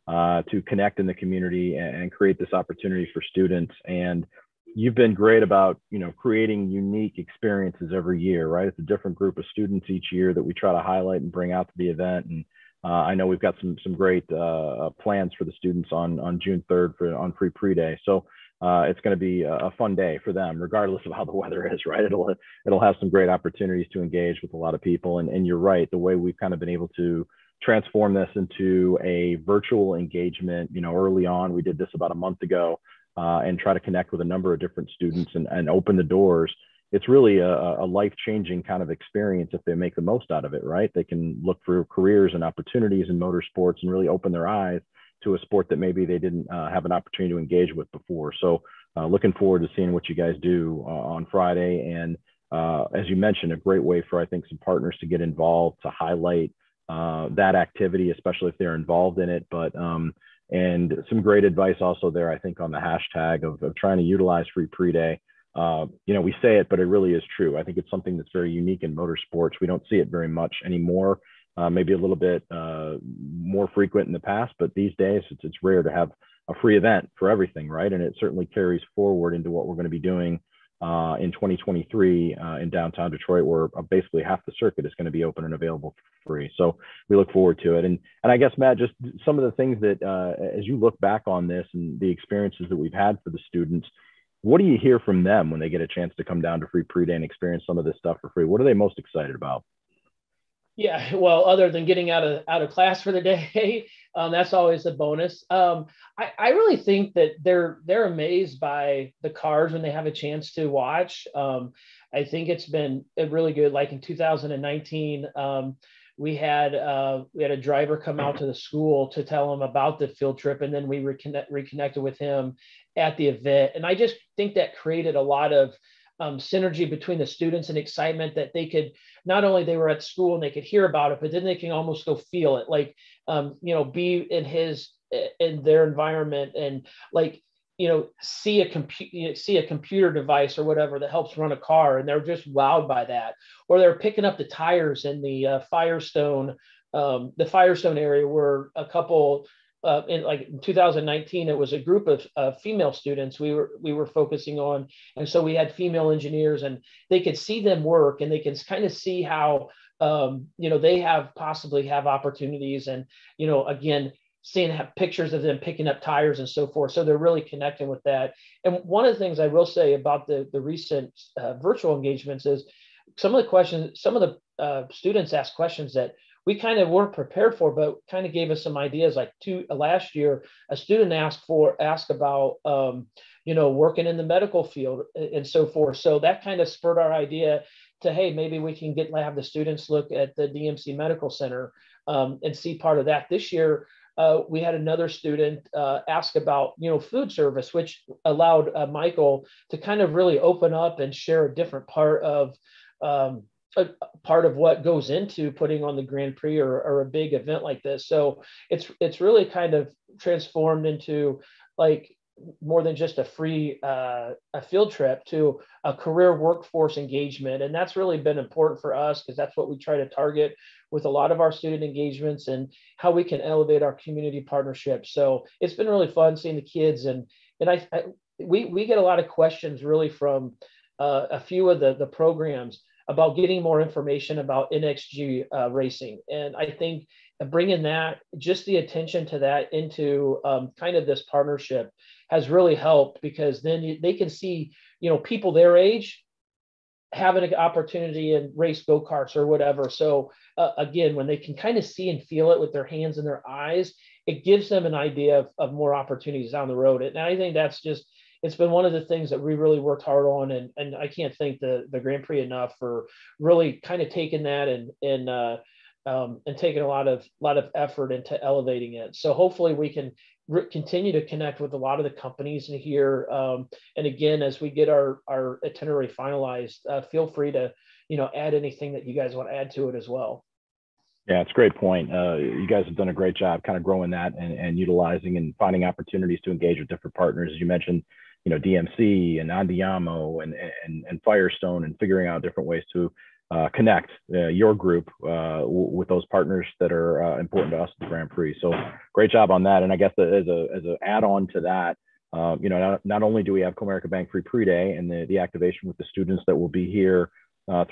to connect in the community and create this opportunity for students. And you've been great about creating unique experiences every year, right? It's a different group of students each year that we try to highlight and bring out to the event. And I know we've got some great plans for the students on June 3rd on Pre Day. So it's going to be a fun day for them, regardless of how the weather is, right? It'll have some great opportunities to engage with a lot of people. And you're right, the way we've kind of been able to transform this into a virtual engagement. Early on, we did this about a month ago, and try to connect with a number of different students and open the doors. It's really a life-changing kind of experience if they make the most out of it, right? They can look for careers and opportunities in motorsports and really open their eyes to a sport that maybe they didn't have an opportunity to engage with before. So looking forward to seeing what you guys do on Friday. And as you mentioned, a great way for, I think, some partners to get involved, to highlight that activity, especially if they're involved in it. But and some great advice also there, I think, on the hashtag of trying to utilize Free Pre-Day. We say it, but it really is true. I think it's something that's very unique in motorsports. We don't see it very much anymore. Maybe a little bit more frequent in the past, but these days it's rare to have a free event for everything, right? And it certainly carries forward into what we're going to be doing in 2023 in downtown Detroit, where basically half the circuit is going to be open and available for free. So we look forward to it. And I guess, Matt, just some of the things that as you look back on this and the experiences that we've had for the students, what do you hear from them when they get a chance to come down to Free Pre-Day and experience some of this stuff for free? What are they most excited about? Yeah, well, other than getting out of class for the day, that's always a bonus. I really think that they're amazed by the cars when they have a chance to watch. I think it's been really good. Like in 2019, we had a driver come out to the school to tell him about the field trip, and then we reconnected with him at the event. And I just think that created a lot of synergy between the students and excitement that they could, not only they were at school and they could hear about it, but then they can almost go feel it, like, be in their environment and see a computer device or whatever that helps run a car. And they're just wowed by that. Or they're picking up the tires in the Firestone area, where a couple, in 2019, it was a group of female students we were focusing on. And so we had female engineers, and they could see them work, and they can kind of see how, they possibly have opportunities, and, again, seeing pictures of them picking up tires and so forth. So they're really connecting with that. And one of the things I will say about the recent virtual engagements is some of the students asked questions that we kind of weren't prepared for, but kind of gave us some ideas. Like last year, a student asked about, working in the medical field and so forth. So that kind of spurred our idea to, hey, maybe we can have the students look at the DMC Medical Center and see part of that. This year, we had another student ask about, food service, which allowed Michael to kind of really open up and share a different part of what goes into putting on the Grand Prix or a big event like this. So it's really kind of transformed into like more than just a free a field trip to a career workforce engagement. And that's really been important for us, because that's what we try to target with a lot of our student engagements and how we can elevate our community partnerships. So it's been really fun seeing the kids. And we get a lot of questions really from a few of the programs about getting more information about NXG racing. And I think bringing just the attention to that into kind of this partnership has really helped, because then they can see, people their age having an opportunity and race go-karts or whatever. So again, when they can kind of see and feel it with their hands and their eyes, it gives them an idea of more opportunities down the road. And I think that's it's been one of the things that we really worked hard on. And I can't thank the Grand Prix enough for really kind of taking that and taking a lot of effort into elevating it. So hopefully we can continue to connect with a lot of the companies in here. And again, as we get our itinerary finalized, feel free to, add anything that you guys want to add to it as well. Yeah, it's a great point. You guys have done a great job kind of growing that and utilizing and finding opportunities to engage with different partners. As you mentioned, DMC and Andiamo and Firestone, and figuring out different ways to connect your group with those partners that are important to us at the Grand Prix. So great job on that. And I guess as an add-on to that, not only do we have Comerica Bank Free Pre-Day and the activation with the students that will be here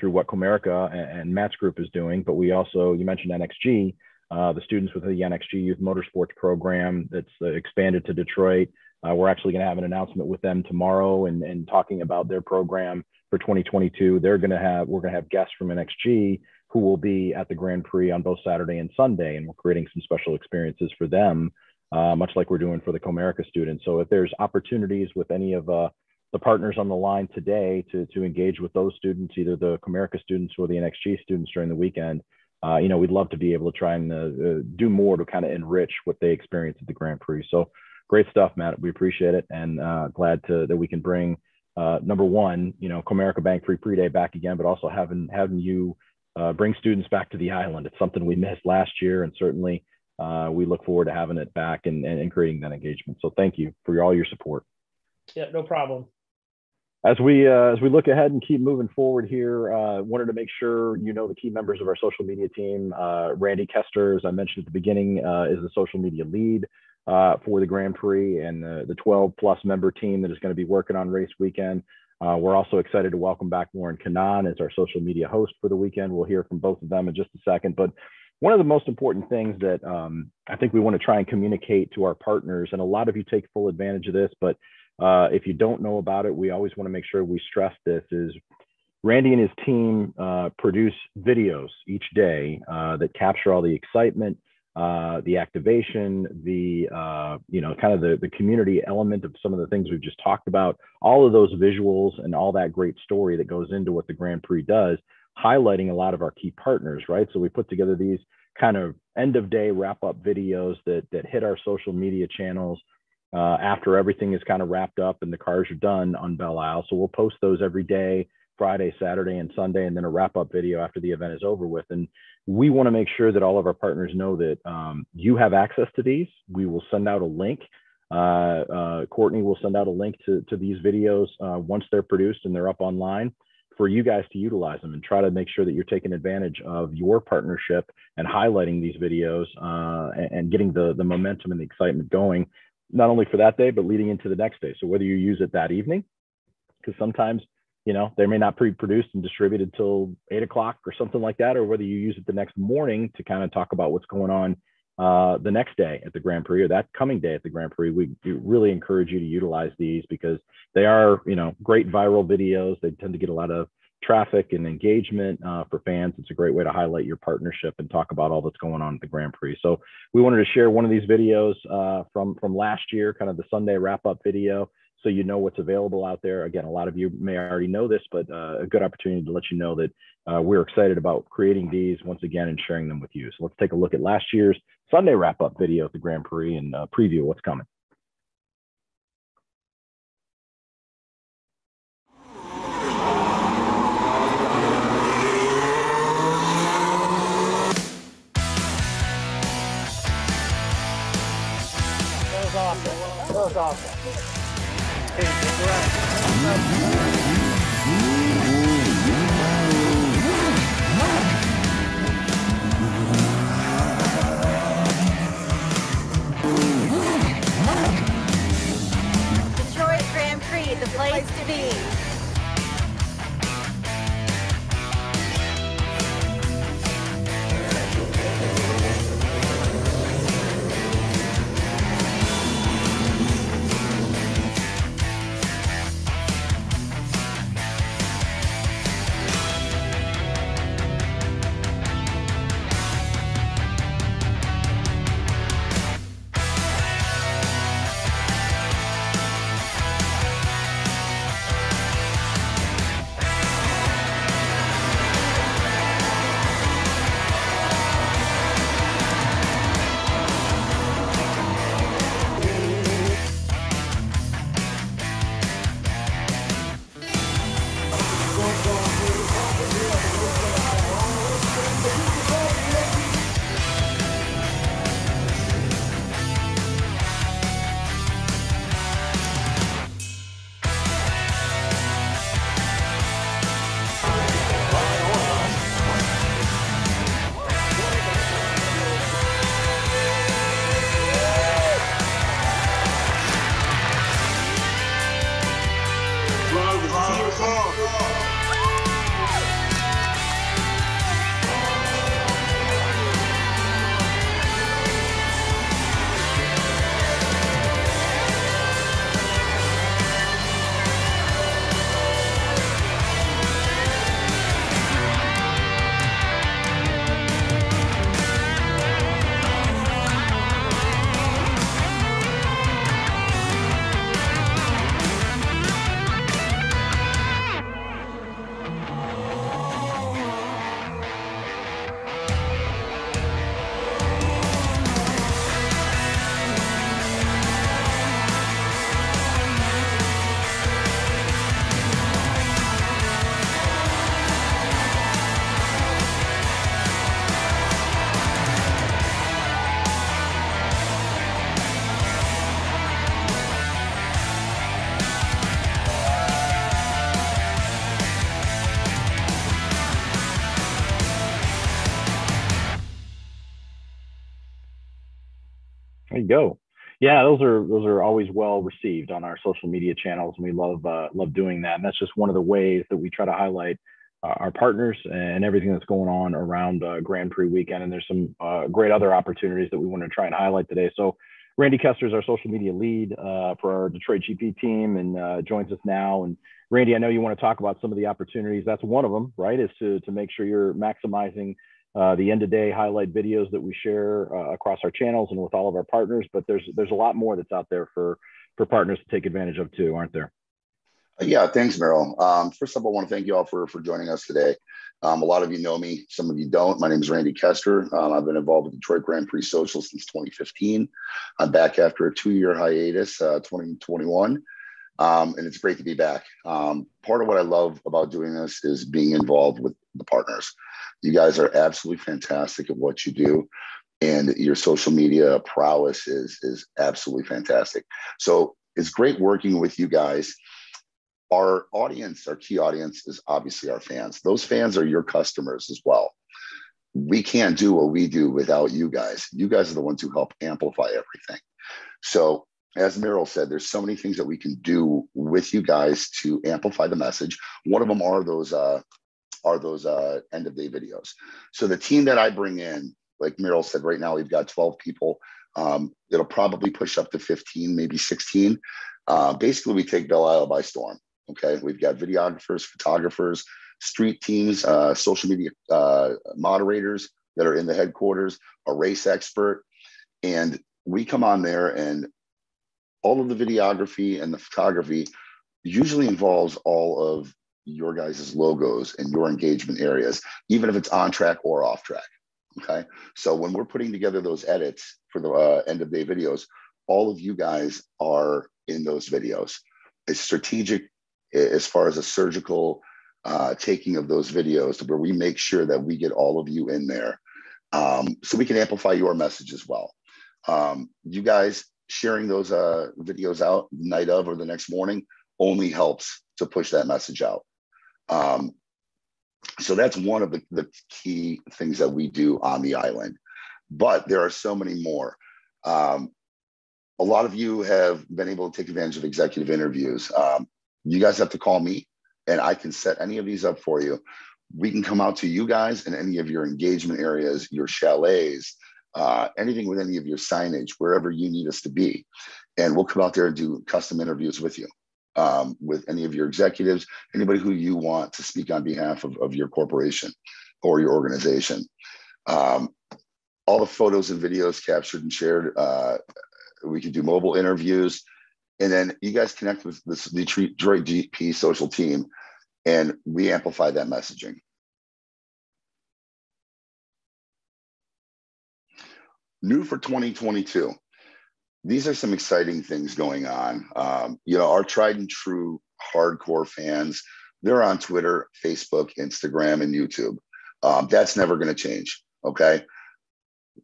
through what Comerica and Matt's group is doing, but we also, you mentioned NXG, the students with the NXG Youth Motorsports program that's expanded to Detroit. We're actually going to have an announcement with them tomorrow and talking about their program for 2022. We're going to have guests from NXG who will be at the Grand Prix on both Saturday and Sunday, and we're creating some special experiences for them, much like we're doing for the Comerica students. So if there's opportunities with any of the partners on the line today to engage with those students, either the Comerica students or the NXG students during the weekend, we'd love to be able to try and do more to kind of enrich what they experience at the Grand Prix. So great stuff, Matt. We appreciate it, and glad that we can bring number one, Comerica Bank Free Pre-Day back again, but also having you bring students back to the island. It's something we missed last year, and certainly we look forward to having it back and creating that engagement. So thank you for all your support. Yeah, no problem. As we look ahead and keep moving forward here, wanted to make sure the key members of our social media team. Randy Kester, as I mentioned at the beginning, is the social media lead for the Grand Prix, and the 12+ member team that is going to be working on race weekend. We're also excited to welcome back Lauren Kanan as our social media host for the weekend. We'll hear from both of them in just a second. But one of the most important things that I think we want to try and communicate to our partners, and a lot of you take full advantage of this, but if you don't know about it, we always want to make sure we stress this, is Randy and his team produce videos each day that capture all the excitement, the activation, the kind of the community element of some of the things we've just talked about, all of those visuals and all that great story that goes into what the Grand Prix does, highlighting a lot of our key partners, right? So we put together these kind of end of day wrap up videos that hit our social media channels after everything is kind of wrapped up and the cars are done on Belle Isle. So we'll post those every day, Friday, Saturday, and Sunday, and then a wrap-up video after the event is over with. And we want to make sure that all of our partners know that you have access to these. We will send out a link. Courtney will send out a link to these videos once they're produced and they're up online, for you guys to utilize them and try to make sure that you're taking advantage of your partnership and highlighting these videos and getting the momentum and the excitement going, not only for that day, but leading into the next day. So whether you use it that evening, because sometimes, they may not be produced and distributed till 8 o'clock or something like that, or whether you use it the next morning to kind of talk about what's going on the next day at the Grand Prix or that coming day at the Grand Prix, we really encourage you to utilize these because they are, great viral videos. They tend to get a lot of traffic and engagement for fans. It's a great way to highlight your partnership and talk about all that's going on at the Grand Prix. So we wanted to share one of these videos from last year, kind of the Sunday wrap-up video, so what's available out there. Again, a lot of you may already know this, but a good opportunity to let you know that we're excited about creating these once again and sharing them with you. So let's take a look at last year's Sunday wrap-up video at the Grand Prix and preview what's coming. That was awesome. Detroit Grand Prix, the place to be. There you go. Yeah, those are always well received on our social media channels, and we love doing that. And that's just one of the ways that we try to highlight our partners and everything that's going on around Grand Prix weekend. And there's some great other opportunities that we want to try and highlight today. So Randy Kester is our social media lead for our Detroit GP team, and joins us now. And Randy, I know you want to talk about some of the opportunities. That's one of them, right? Is to make sure you're maximizing the end of day highlight videos that we share across our channels and with all of our partners. But there's a lot more that's out there for partners to take advantage of too, aren't there? Yeah, thanks, Merrill. First of all, I want to thank you all for joining us today. A lot of you know me, some of you don't. My name is Randy Kester. I've been involved with Detroit Grand Prix Social since 2015. I'm back after a 2-year hiatus, 2021. And it's great to be back. Part of what I love about doing this is being involved with the partners. You guys are absolutely fantastic at what you do, and your social media prowess is absolutely fantastic. So it's great working with you guys. Our audience, our key audience, is obviously our fans. Those fans are your customers as well. We can't do what we do without you guys. You guys are the ones who help amplify everything. So as Merrill said, there's so many things that we can do with you guys to amplify the message. One of them are those end of day videos. So the team that I bring in, like Merrill said, right now we've got 12 people. It'll probably push up to 15, maybe 16. Basically, we take Belle Isle by storm. Okay, we've got videographers, photographers, street teams, social media moderators that are in the headquarters, a race expert, and we come on there, and all of the videography and the photography usually involves all of your guys' logos and your engagement areas, even if it's on track or off track. Okay, so when we're putting together those edits for the end of day videos, all of you guys are in those videos. It's strategic as far as a surgical taking of those videos, where we make sure that we get all of you in there, so we can amplify your message as well. You guys sharing those videos out the night of or the next morning only helps to push that message out. So that's one of the key things that we do on the island, but there are so many more. A lot of you have been able to take advantage of executive interviews. You guys have to call me, and I can set any of these up for you. We can come out to you guys in any of your engagement areas, your chalets, anything with any of your signage, wherever you need us to be. And we'll come out there and do custom interviews with you, with any of your executives, anybody who you want to speak on behalf of your corporation or your organization. All the photos and videos captured and shared. We can do mobile interviews. And then you guys connect with the Detroit GP social team, and we amplify that messaging. New for 2022. These are some exciting things going on. Our tried and true hardcore fans, they're on Twitter, Facebook, Instagram, and YouTube. That's never going to change, okay?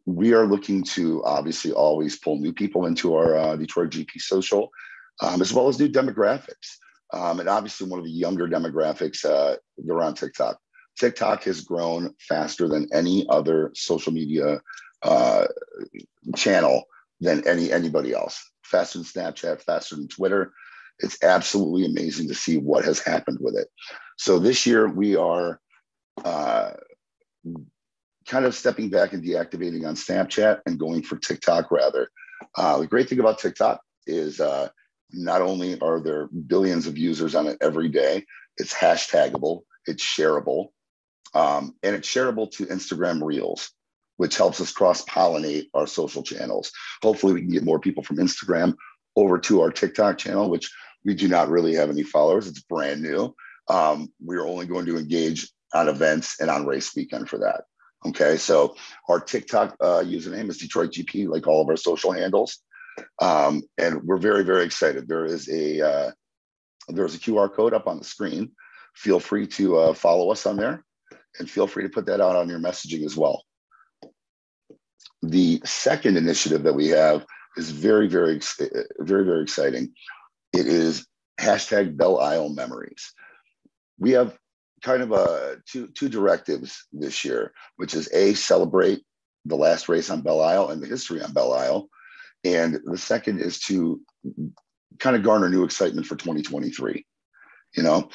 We are looking to obviously always pull new people into our Detroit GP social, as well as new demographics. And obviously one of the younger demographics, they're on TikTok. TikTok has grown faster than any other social media channel than anybody else. Faster than Snapchat, faster than Twitter. It's absolutely amazing to see what has happened with it. So this year we are kind of stepping back and deactivating on Snapchat and going for TikTok rather. The great thing about TikTok is not only are there billions of users on it every day, it's hashtagable, it's shareable, and it's shareable to Instagram Reels, which helps us cross-pollinate our social channels. Hopefully we can get more people from Instagram over to our TikTok channel, which we do not really have any followers. It's brand new. We're only going to engage on events and on race weekend for that. Okay, so our TikTok username is Detroit GP, like all of our social handles. And we're very, very excited. There's a QR code up on the screen. Feel free to follow us on there, and feel free to put that out on your messaging as well. The second initiative that we have is very, very exciting. It is hashtag Belle Isle Memories. We have kind of two directives this year, which is A, celebrate the last race on Belle Isle and the history on Belle Isle, And the second is to kind of garner new excitement for 2023. You know,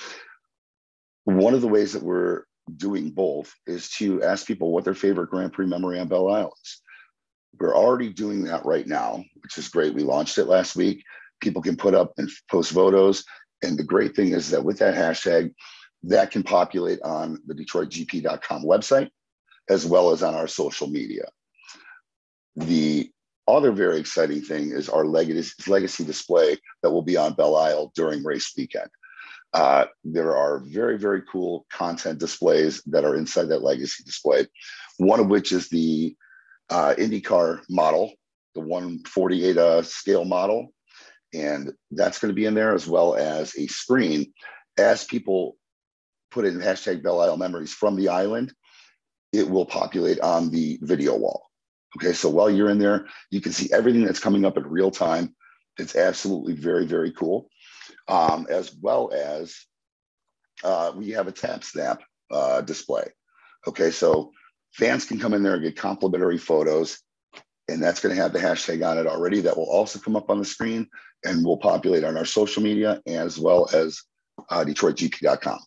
one of the ways that we're doing both is to ask people what their favorite Grand Prix memory on Belle Isle is. We're already doing that right now, which is great. We launched it last week. People can put up and post photos. And the great thing is that with that hashtag, that can populate on the DetroitGP.com website, as well as on our social media. The other very exciting thing is our legacy display that will be on Belle Isle during race weekend. There are very, very cool content displays that are inside that legacy display, one of which is the IndyCar model, the 1/48 scale model. And that's going to be in there, as well as a screen. As people put in hashtag Belle Isle memories from the island, it will populate on the video wall. Okay, so while you're in there, you can see everything that's coming up in real time. It's absolutely very, very cool. As well as we have a tap snap display. Okay, so fans can come in there and get complimentary photos, and that's going to have the hashtag on it already. That will also come up on the screen and will populate on our social media, as well as DetroitGP.com.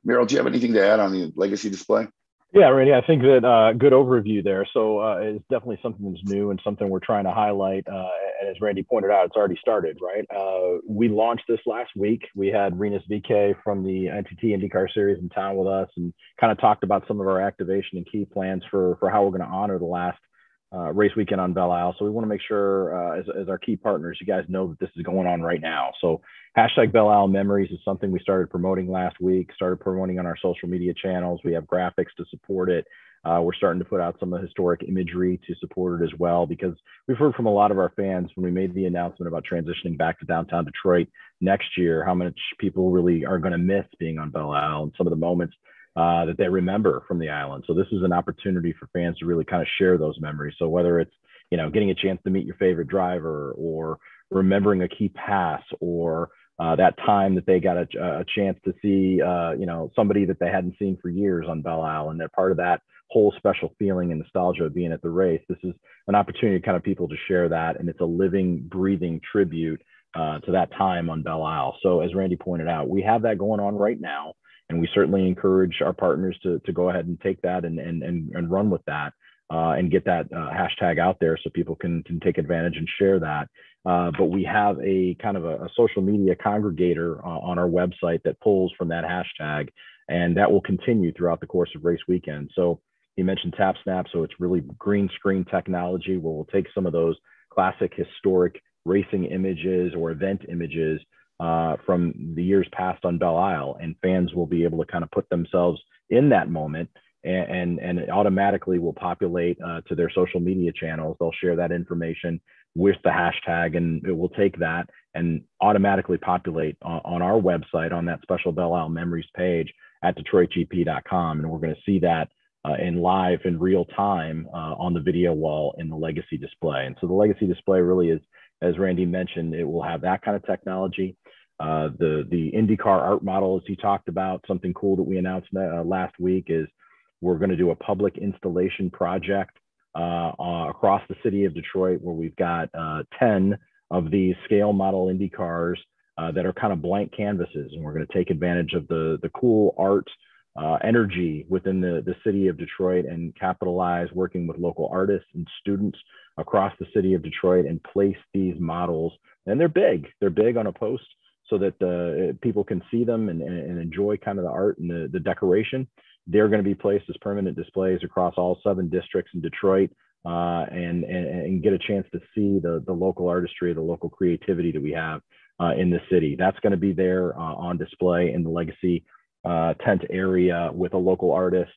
Merrill, do you have anything to add on the legacy display? Yeah, Randy, I think that good overview there. So it's definitely something that's new and something we're trying to highlight. And as Randy pointed out, it's already started, right? We launched this last week. We had Rinus VeeKay from the NTT IndyCar Series in town with us and kind of talked about some of our activation and key plans for how we're going to honor the last race weekend on Belle Isle. So we want to make sure as our key partners, you guys know that this is going on right now. So hashtag Belle Isle Memories is something we started promoting last week, started promoting on our social media channels. We have graphics to support it. We're starting to put out some of the historic imagery to support it as well, because we've heard from a lot of our fans when we made the announcement about transitioning back to downtown Detroit next year, how much people really are going to miss being on Belle Isle and some of the moments that they remember from the island. So this is an opportunity for fans to really kind of share those memories. So whether it's, you know, getting a chance to meet your favorite driver, or remembering a key pass, or that time that they got a chance to see, you know, somebody that they hadn't seen for years on Belle Isle, and they're part of that whole special feeling and nostalgia of being at the race. This is an opportunity kind of people to share that, and it's a living, breathing tribute to that time on Belle Isle. So as Randy pointed out, we have that going on right now, and we certainly encourage our partners to go ahead and take that and run with that. And get that hashtag out there so people can take advantage and share that. But we have a kind of a social media congregator on our website that pulls from that hashtag, and that will continue throughout the course of race weekend. So you mentioned Tap Snap, so it's really green screen technology where we'll take some of those classic historic racing images or event images from the years past on Belle Isle, and fans will be able to kind of put themselves in that moment, and it automatically will populate to their social media channels. They'll share that information with the hashtag, and it will take that and automatically populate on our website on that special Belle Isle Memories page at DetroitGP.com. And we're going to see that in live in real time on the video wall in the legacy display. And so the legacy display really is, as Randy mentioned, it will have that kind of technology. The IndyCar art model, as he talked about, something cool that we announced last week is we're going to do a public installation project across the city of Detroit, where we've got 10 of these scale model Indy cars that are kind of blank canvases. And we're going to take advantage of the cool art energy within the city of Detroit and capitalize working with local artists and students across the city of Detroit and place these models. And they're big on a post so that people can see them and enjoy kind of the art and the decoration. They're going to be placed as permanent displays across all 7 districts in Detroit and get a chance to see the local artistry, the local creativity that we have in the city. That's going to be there on display in the legacy tent area with a local artist,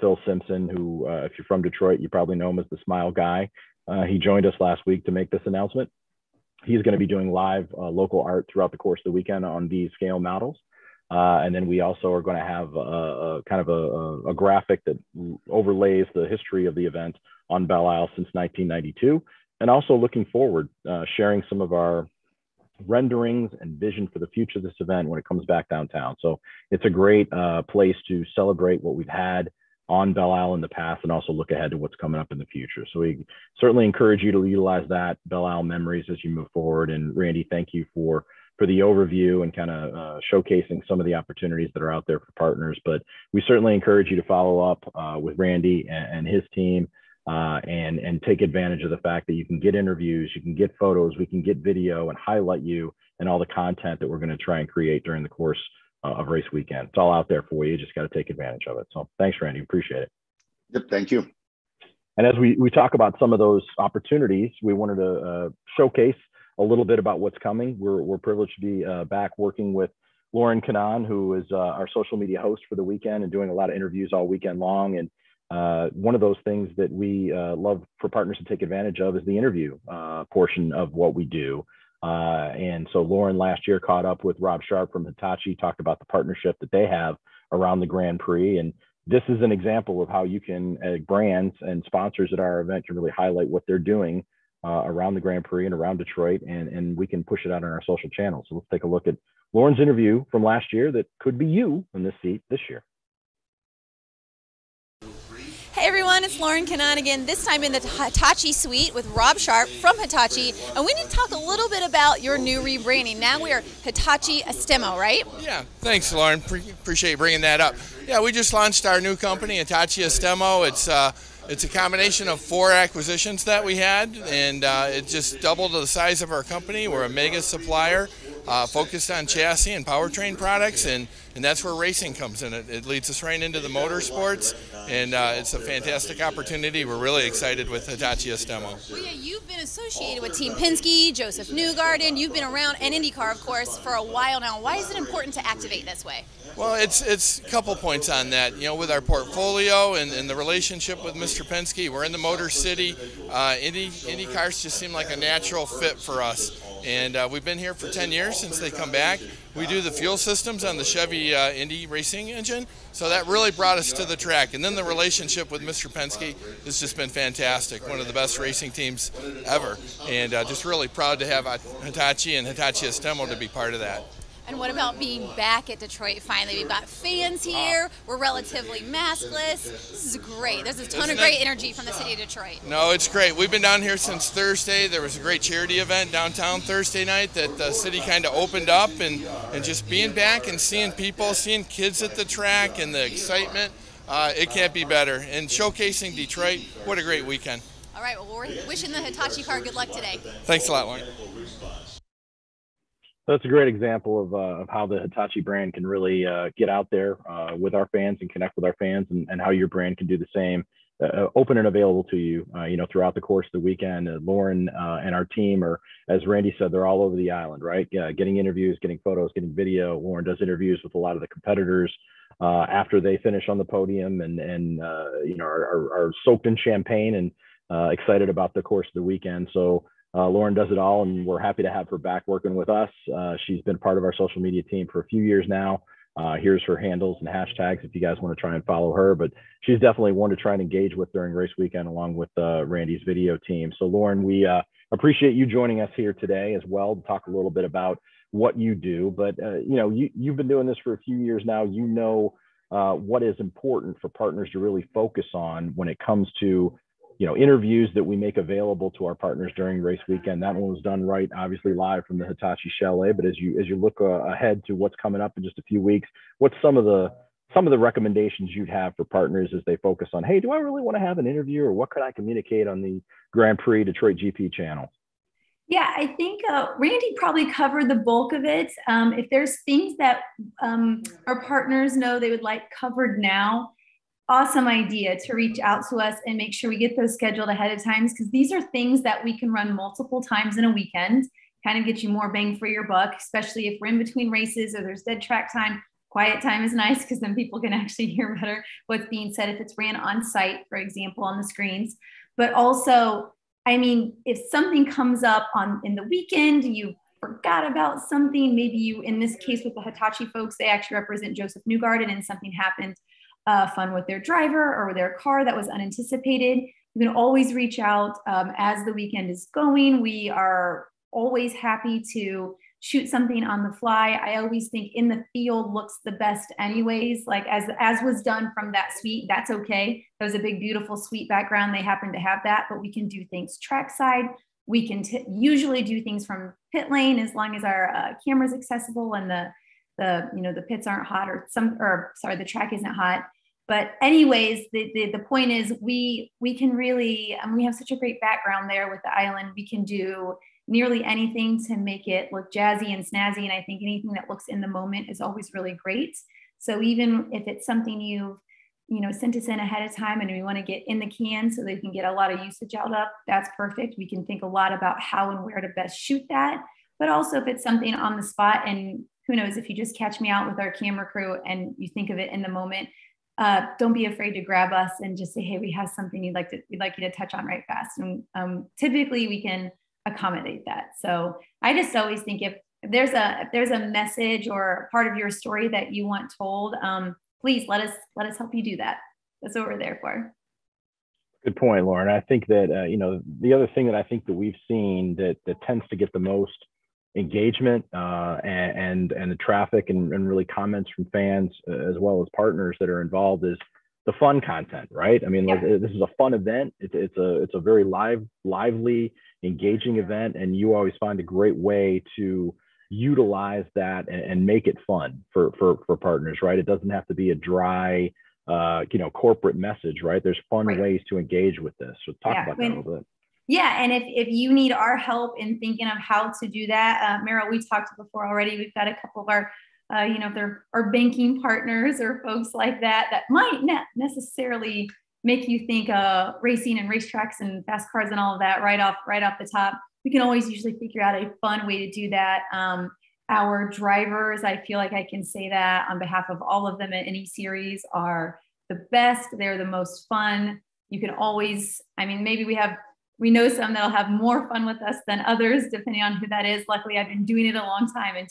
Phil Simpson, who, if you're from Detroit, you probably know him as the Smile Guy. He joined us last week to make this announcement. He's going to be doing live local art throughout the course of the weekend on these scale models. And then we also are going to have a graphic that overlays the history of the event on Belle Isle since 1992. And also looking forward, sharing some of our renderings and vision for the future of this event when it comes back downtown. So it's a great place to celebrate what we've had on Belle Isle in the past and also look ahead to what's coming up in the future. So we certainly encourage you to utilize that Belle Isle memories as you move forward. And Randy, thank you for the overview and kind of showcasing some of the opportunities that are out there for partners. But we certainly encourage you to follow up with Randy and his team and take advantage of the fact that you can get interviews, you can get photos, we can get video and highlight you and all the content that we're going to try and create during the course of race weekend. It's all out there for you. You just got to take advantage of it. So thanks, Randy. Appreciate it. Yep. Thank you. And as we talk about some of those opportunities, we wanted to showcase a little bit about what's coming. We're privileged to be back working with Lauren Cannon, who is our social media host for the weekend and doing a lot of interviews all weekend long. And one of those things that we love for partners to take advantage of is the interview portion of what we do. And so Lauren last year caught up with Rob Sharp from Hitachi, talked about the partnership that they have around the Grand Prix. And this is an example of how you can, brands and sponsors at our event can really highlight what they're doing around the Grand Prix and around Detroit, and we can push it out on our social channels. So let's take a look at Lauren's interview from last year that could be you in this seat this year. Hey everyone, it's Lauren Cannon again, this time in the Hitachi suite with Rob Sharp from Hitachi, and we need to talk a little bit about your new rebranding. Now we are Hitachi Astemo, right? Yeah, thanks Lauren, appreciate you bringing that up. Yeah, we just launched our new company, Hitachi Astemo. It's a combination of 4 acquisitions that we had, and it just doubled the size of our company. We're a mega supplier focused on chassis and powertrain products, and that's where racing comes in. It leads us right into the motorsports, and it's a fantastic opportunity. We're really excited with Hitachi Astemo. Well, yeah, you've been associated with Team Penske, Joseph Newgarden. You've been around, and IndyCar, of course, for a while now. Why is it important to activate this way? Well, it's a couple points on that. You know, with our portfolio and the relationship with Mr. Penske, we're in the Motor City. Indy cars just seem like a natural fit for us. And we've been here for 10 years since they come back. We do the fuel systems on the Chevy Indy racing engine, so that really brought us to the track. And then the relationship with Mr. Penske has just been fantastic, one of the best racing teams ever. And just really proud to have Hitachi and Hitachi Astemo to be part of that. And what about being back at Detroit finally? We've got fans here. We're relatively maskless. This is great. There's a ton of great energy from the city of Detroit. No, it's great. We've been down here since Thursday. There was a great charity event downtown Thursday night that the city kind of opened up, and just being back and seeing people, seeing kids at the track and the excitement, it can't be better. And showcasing Detroit, what a great weekend. All right, well, we're wishing the Hitachi car good luck today. Thanks a lot, Lauren. That's a great example of how the Hitachi brand can really get out there with our fans and connect with our fans, and how your brand can do the same, open and available to you, throughout the course of the weekend. Lauren and our team are, as Randy said, they're all over the island, right? Getting interviews, getting photos, getting video. Lauren does interviews with a lot of the competitors after they finish on the podium, and are soaked in champagne and excited about the course of the weekend. So Lauren does it all, and we're happy to have her back working with us. She's been part of our social media team for a few years now. Here's her handles and hashtags if you guys want to try and follow her, but she's definitely one to try and engage with during race weekend along with Randy's video team. So Lauren, we appreciate you joining us here today as well to talk a little bit about what you do. But you've been doing this for a few years now. You know what is important for partners to really focus on when it comes to interviews that we make available to our partners during race weekend. That one was done right, obviously live from the Hitachi Chalet. But as you look ahead to what's coming up in just a few weeks, what's some of the recommendations you'd have for partners as they focus on, hey, do I really want to have an interview, or what could I communicate on the Grand Prix Detroit GP channel? Yeah, I think Randy probably covered the bulk of it. If there's things that our partners know they would like covered now, awesome idea to reach out to us and make sure we get those scheduled ahead of time, because these are things that we can run multiple times in a weekend, kind of get you more bang for your buck, especially if we're in between races or there's dead track time. Quiet time is nice because then people can actually hear better what's being said if it's ran on site, for example, on the screens. But also, I mean, if something comes up in the weekend, you forgot about something, maybe you, in this case with the Hitachi folks, they actually represent Joseph Newgarden, and something happened fun with their driver or their car that was unanticipated, you can always reach out as the weekend is going. We are always happy to shoot something on the fly. I always think in the field looks the best anyways, like as was done from that suite, that's okay. That was a big, beautiful suite background. They happen to have that, but we can do things trackside. We can usually do things from pit lane as long as our camera's accessible and the pits aren't hot the track isn't hot. But anyways, the point is we can really, we have such a great background there with the island. We can do nearly anything to make it look jazzy and snazzy. And I think anything that looks in the moment is always really great. So even if it's something you've, sent us in ahead of time and we want to get in the can so they can get a lot of usage out of, that's perfect. We can think a lot about how and where to best shoot that. But also if it's something on the spot, and who knows, if you just catch me out with our camera crew and you think of it in the moment, don't be afraid to grab us and just say, hey, we have something we'd like you to touch on right fast. And typically we can accommodate that. So I just always think if there's a message or part of your story that you want told, please let us help you do that. That's what we're there for. Good point, Lauren. I think that the other thing that I think that we've seen that tends to get the most engagement and the traffic and really comments from fans as well as partners that are involved is the fun content, right? I mean, this is a fun event. It's a very lively, engaging event, and you always find a great way to utilize that and make it fun for partners, right? It doesn't have to be a dry, corporate message, right? There's fun ways to engage with this. So talk about that a little bit. Yeah, and if you need our help in thinking of how to do that, Meryl, we talked before already. We've got a couple of our, they're our banking partners or folks like that might not necessarily make you think racing and racetracks and fast cars and all of that right off the top. We can always usually figure out a fun way to do that. Our drivers, I feel like I can say that on behalf of all of them at any series, are the best. They're the most fun. You can always, maybe we know some that'll have more fun with us than others, depending on who that is. Luckily, I've been doing it a long time and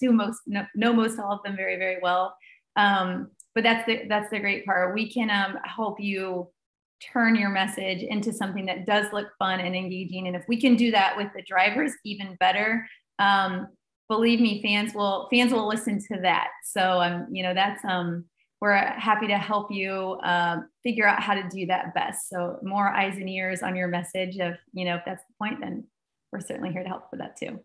know most all of them very, very well. But that's the great part. We can help you turn your message into something that does look fun and engaging. And if we can do that with the drivers, even better. Believe me, fans will listen to that. So we're happy to help you figure out how to do that best. So more eyes and ears on your message if that's the point, then we're certainly here to help with that too.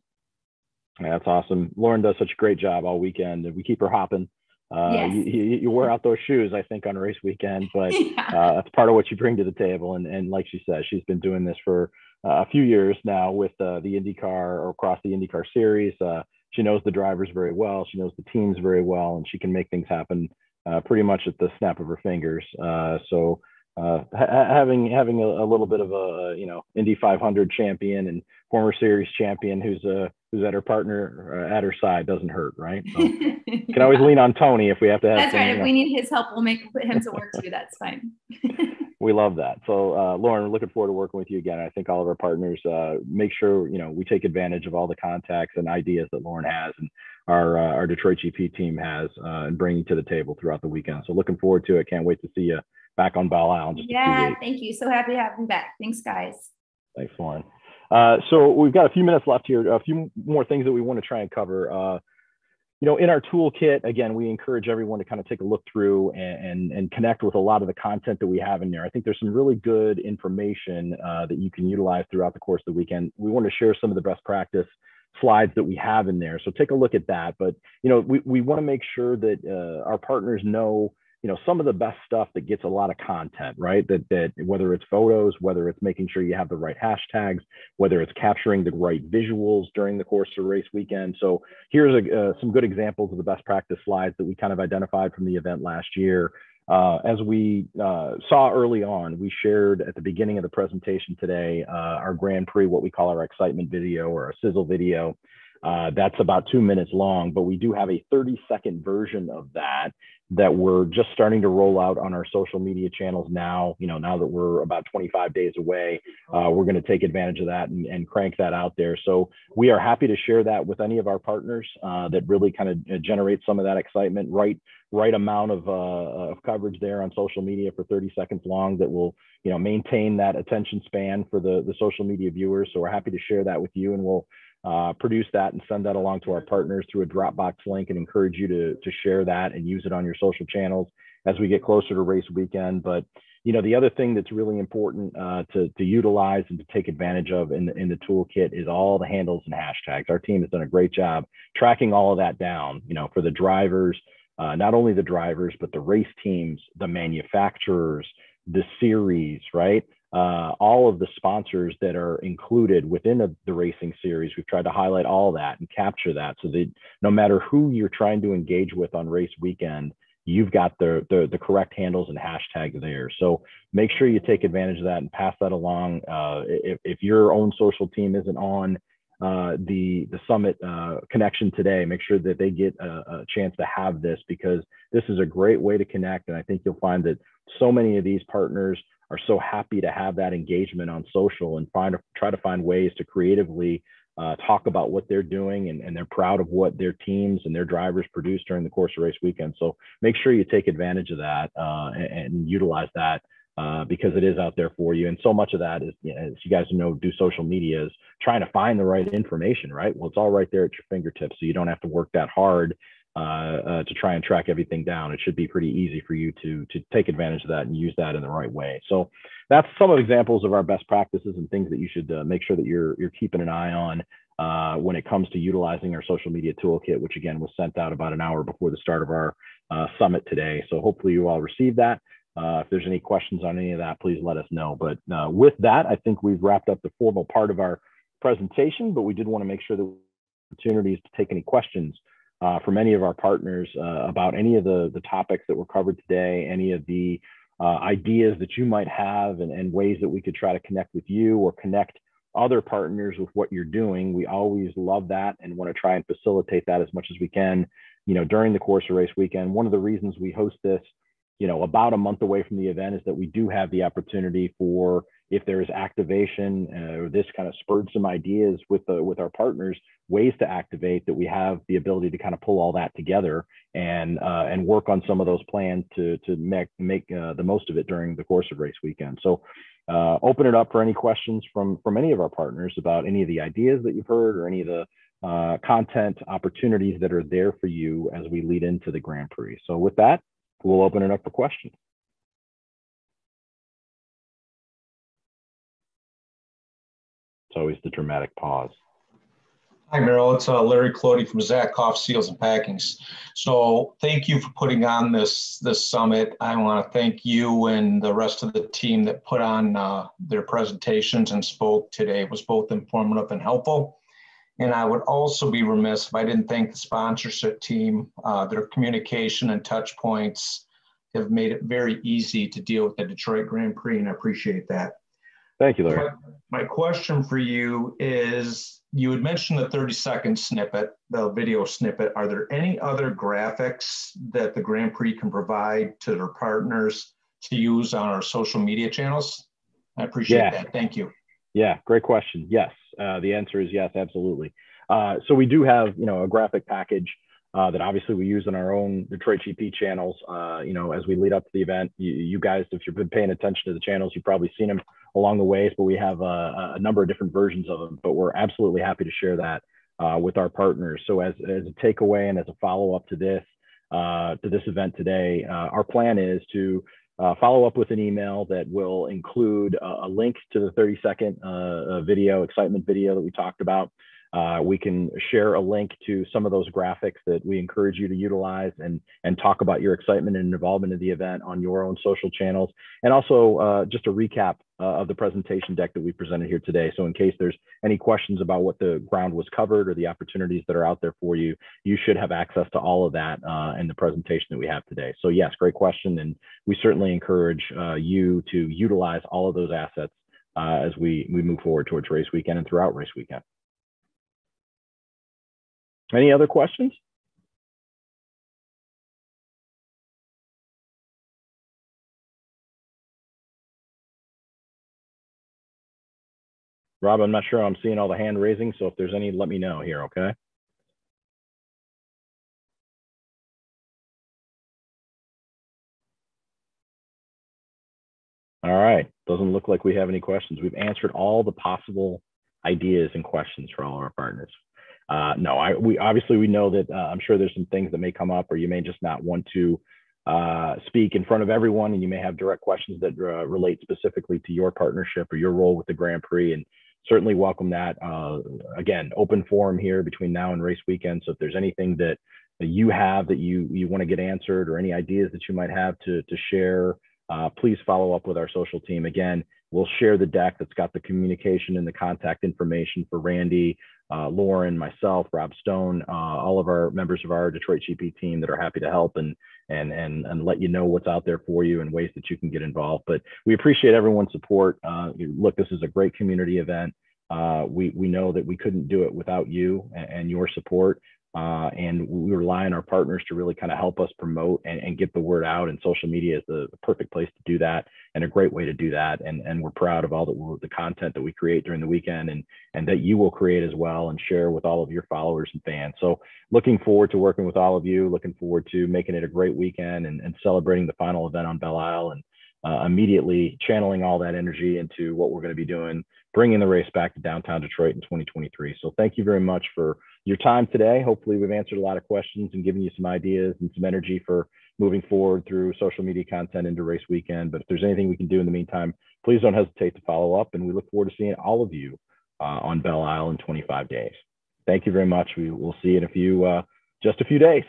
Yeah, that's awesome. Lauren does such a great job all weekend, and we keep her hopping. Yes. You wear out those shoes, I think, on race weekend, but that's part of what you bring to the table. And like she said, she's been doing this for a few years now with the IndyCar or across the IndyCar series. She knows the drivers very well. She knows the teams very well, and she can make things happen pretty much at the snap of her fingers. So having a little bit of a Indy 500 champion and former series champion who's at her partner at her side doesn't hurt, right? So you can always lean on Tony if we have to have. That's right. If we need his help, we'll put him to work too. That's fine. We love that. So Lauren, we're looking forward to working with you again. I think all of our partners make sure we take advantage of all the contacts and ideas that Lauren has and our Detroit GP team has and bringing to the table throughout the weekend. So looking forward to it. Can't wait to see you back on Belle Isle. Yeah, thank you. So happy to have you back. Thanks, guys. Thanks, Lauren. So we've got a few minutes left here. A few more things that we want to try and cover. In our toolkit, again, we encourage everyone to kind of take a look through and connect with a lot of the content that we have in there. I think there's some really good information that you can utilize throughout the course of the weekend. We want to share some of the best practice slides that we have in there. So take a look at that. But, we want to make sure that our partners know some of the best stuff that gets a lot of content, right? That whether it's photos, whether it's making sure you have the right hashtags, whether it's capturing the right visuals during the course of race weekend. So here's some good examples of the best practice slides that we kind of identified from the event last year. As we saw early on, we shared at the beginning of the presentation today, our Grand Prix, what we call our excitement video or a sizzle video. That's about 2 minutes long, but we do have a 30-second version of that we're just starting to roll out on our social media channels now. Now that we're about 25 days away, we're going to take advantage of that and crank that out there. So we are happy to share that with any of our partners that really kind of generate some of that excitement, right amount of coverage there on social media for 30 seconds long that will maintain that attention span for the social media viewers. So we're happy to share that with you, and we'll produce that and send that along to our partners through a Dropbox link, and encourage you to share that and use it on your social channels as we get closer to race weekend. But the other thing that's really important to utilize and to take advantage of in the toolkit is all the handles and hashtags. Our team has done a great job tracking all of that down, for the drivers, not only the drivers, but the race teams, the manufacturers, the series, right? All of the sponsors that are included within the racing series. We've tried to highlight all that and capture that, so that no matter who you're trying to engage with on race weekend, you've got the correct handles and hashtags there. So make sure you take advantage of that and pass that along. If your own social team isn't on the Summit connection today, make sure that they get a chance to have this, because this is a great way to connect. And I think you'll find that so many of these partners are so happy to have that engagement on social and try to find ways to creatively talk about what they're doing, and they're proud of what their teams and their drivers produce during the course of race weekend. So make sure you take advantage of that and utilize that because it is out there for you. And so much of that is, as you guys know, do social media is trying to find the right information, right? Well, it's all right there at your fingertips, so you don't have to work that hard to try and track everything down. It should be pretty easy for you to take advantage of that and use that in the right way. So that's some of examples of our best practices and things that you should make sure that you're keeping an eye on when it comes to utilizing our social media toolkit, which again was sent out about an hour before the start of our summit today. So hopefully you all received that. If there's any questions on any of that, please let us know. But with that, I think we've wrapped up the formal part of our presentation, but we did want to make sure that opportunities to take any questions from any of our partners about any of the topics that were covered today, any of the ideas that you might have, and ways that we could try to connect with you or connect other partners with what you're doing. We always love that and want to try and facilitate that as much as we can, during the course of race weekend. One of the reasons we host this, about a month away from the event, is that we do have the opportunity for, if there is activation or this kind of spurred some ideas with our partners, ways to activate, that we have the ability to kind of pull all that together and work on some of those plans to make the most of it during the course of race weekend. So open it up for any questions from any of our partners about any of the ideas that you've heard, or any of the content opportunities that are there for you as we lead into the Grand Prix. So with that, we'll open it up for questions. It's always the dramatic pause. Hi, Merrill. It's Larry Clody from Zakoff Seals and Packings. So thank you for putting on this summit. I want to thank you and the rest of the team that put on their presentations and spoke today. It was both informative and helpful. And I would also be remiss if I didn't thank the sponsorship team. Their communication and touch points have made it very easy to deal with the Detroit Grand Prix, and I appreciate that. Thank you, Larry. My question for you is, you had mentioned the 30-second snippet, the video snippet. Are there any other graphics that the Grand Prix can provide to their partners to use on our social media channels? I appreciate that. Thank you. Yeah, great question. Yes, the answer is yes, absolutely. So we do have, a graphic package that obviously we use on our own Detroit GP channels. As we lead up to the event, you guys, if you've been paying attention to the channels, you've probably seen them along the ways, but we have a number of different versions of them, but we're absolutely happy to share that with our partners. So as a takeaway and as a follow-up to this event today, our plan is to follow up with an email that will include a link to the 30-second excitement video that we talked about. We can share a link to some of those graphics that we encourage you to utilize and talk about your excitement and involvement in the event on your own social channels. And also just a recap of the presentation deck that we presented here today. So in case there's any questions about what the ground was covered or the opportunities that are out there for you, you should have access to all of that in the presentation that we have today. So yes, great question. And we certainly encourage you to utilize all of those assets as we move forward towards race weekend and throughout race weekend. Any other questions? Rob, I'm not sure I'm seeing all the hand raising, so if there's any, let me know here, okay? All right, doesn't look like we have any questions. We've answered all the possible ideas and questions for all of our partners. We know that I'm sure there's some things that may come up, or you may just not want to speak in front of everyone, and you may have direct questions that relate specifically to your partnership or your role with the Grand Prix, and certainly welcome that. Again, open forum here between now and race weekend. So if there's anything that you have that you want to get answered, or any ideas that you might have to share, please follow up with our social team. Again, we'll share the deck that's got the communication and the contact information for Randy, Lauren, myself, Rob Stone, all of our members of our Detroit GP team that are happy to help and let you know what's out there for you and ways that you can get involved. But we appreciate everyone's support. Look, this is a great community event. We know that we couldn't do it without you and your support. And we rely on our partners to really kind of help us promote and get the word out, and social media is the perfect place to do that, and a great way to do that. And we're proud of all the content that we create during the weekend, and that you will create as well and share with all of your followers and fans. So looking forward to working with all of you, looking forward to making it a great weekend and celebrating the final event on Belle Isle, and immediately channeling all that energy into what we're going to be doing, bringing the race back to downtown Detroit in 2023. So thank you very much for your time today. Hopefully we've answered a lot of questions and given you some ideas and some energy for moving forward through social media content into race weekend. But if there's anything we can do in the meantime, please don't hesitate to follow up. And we look forward to seeing all of you on Belle Isle in 25 days. Thank you very much. We will see you in just a few days.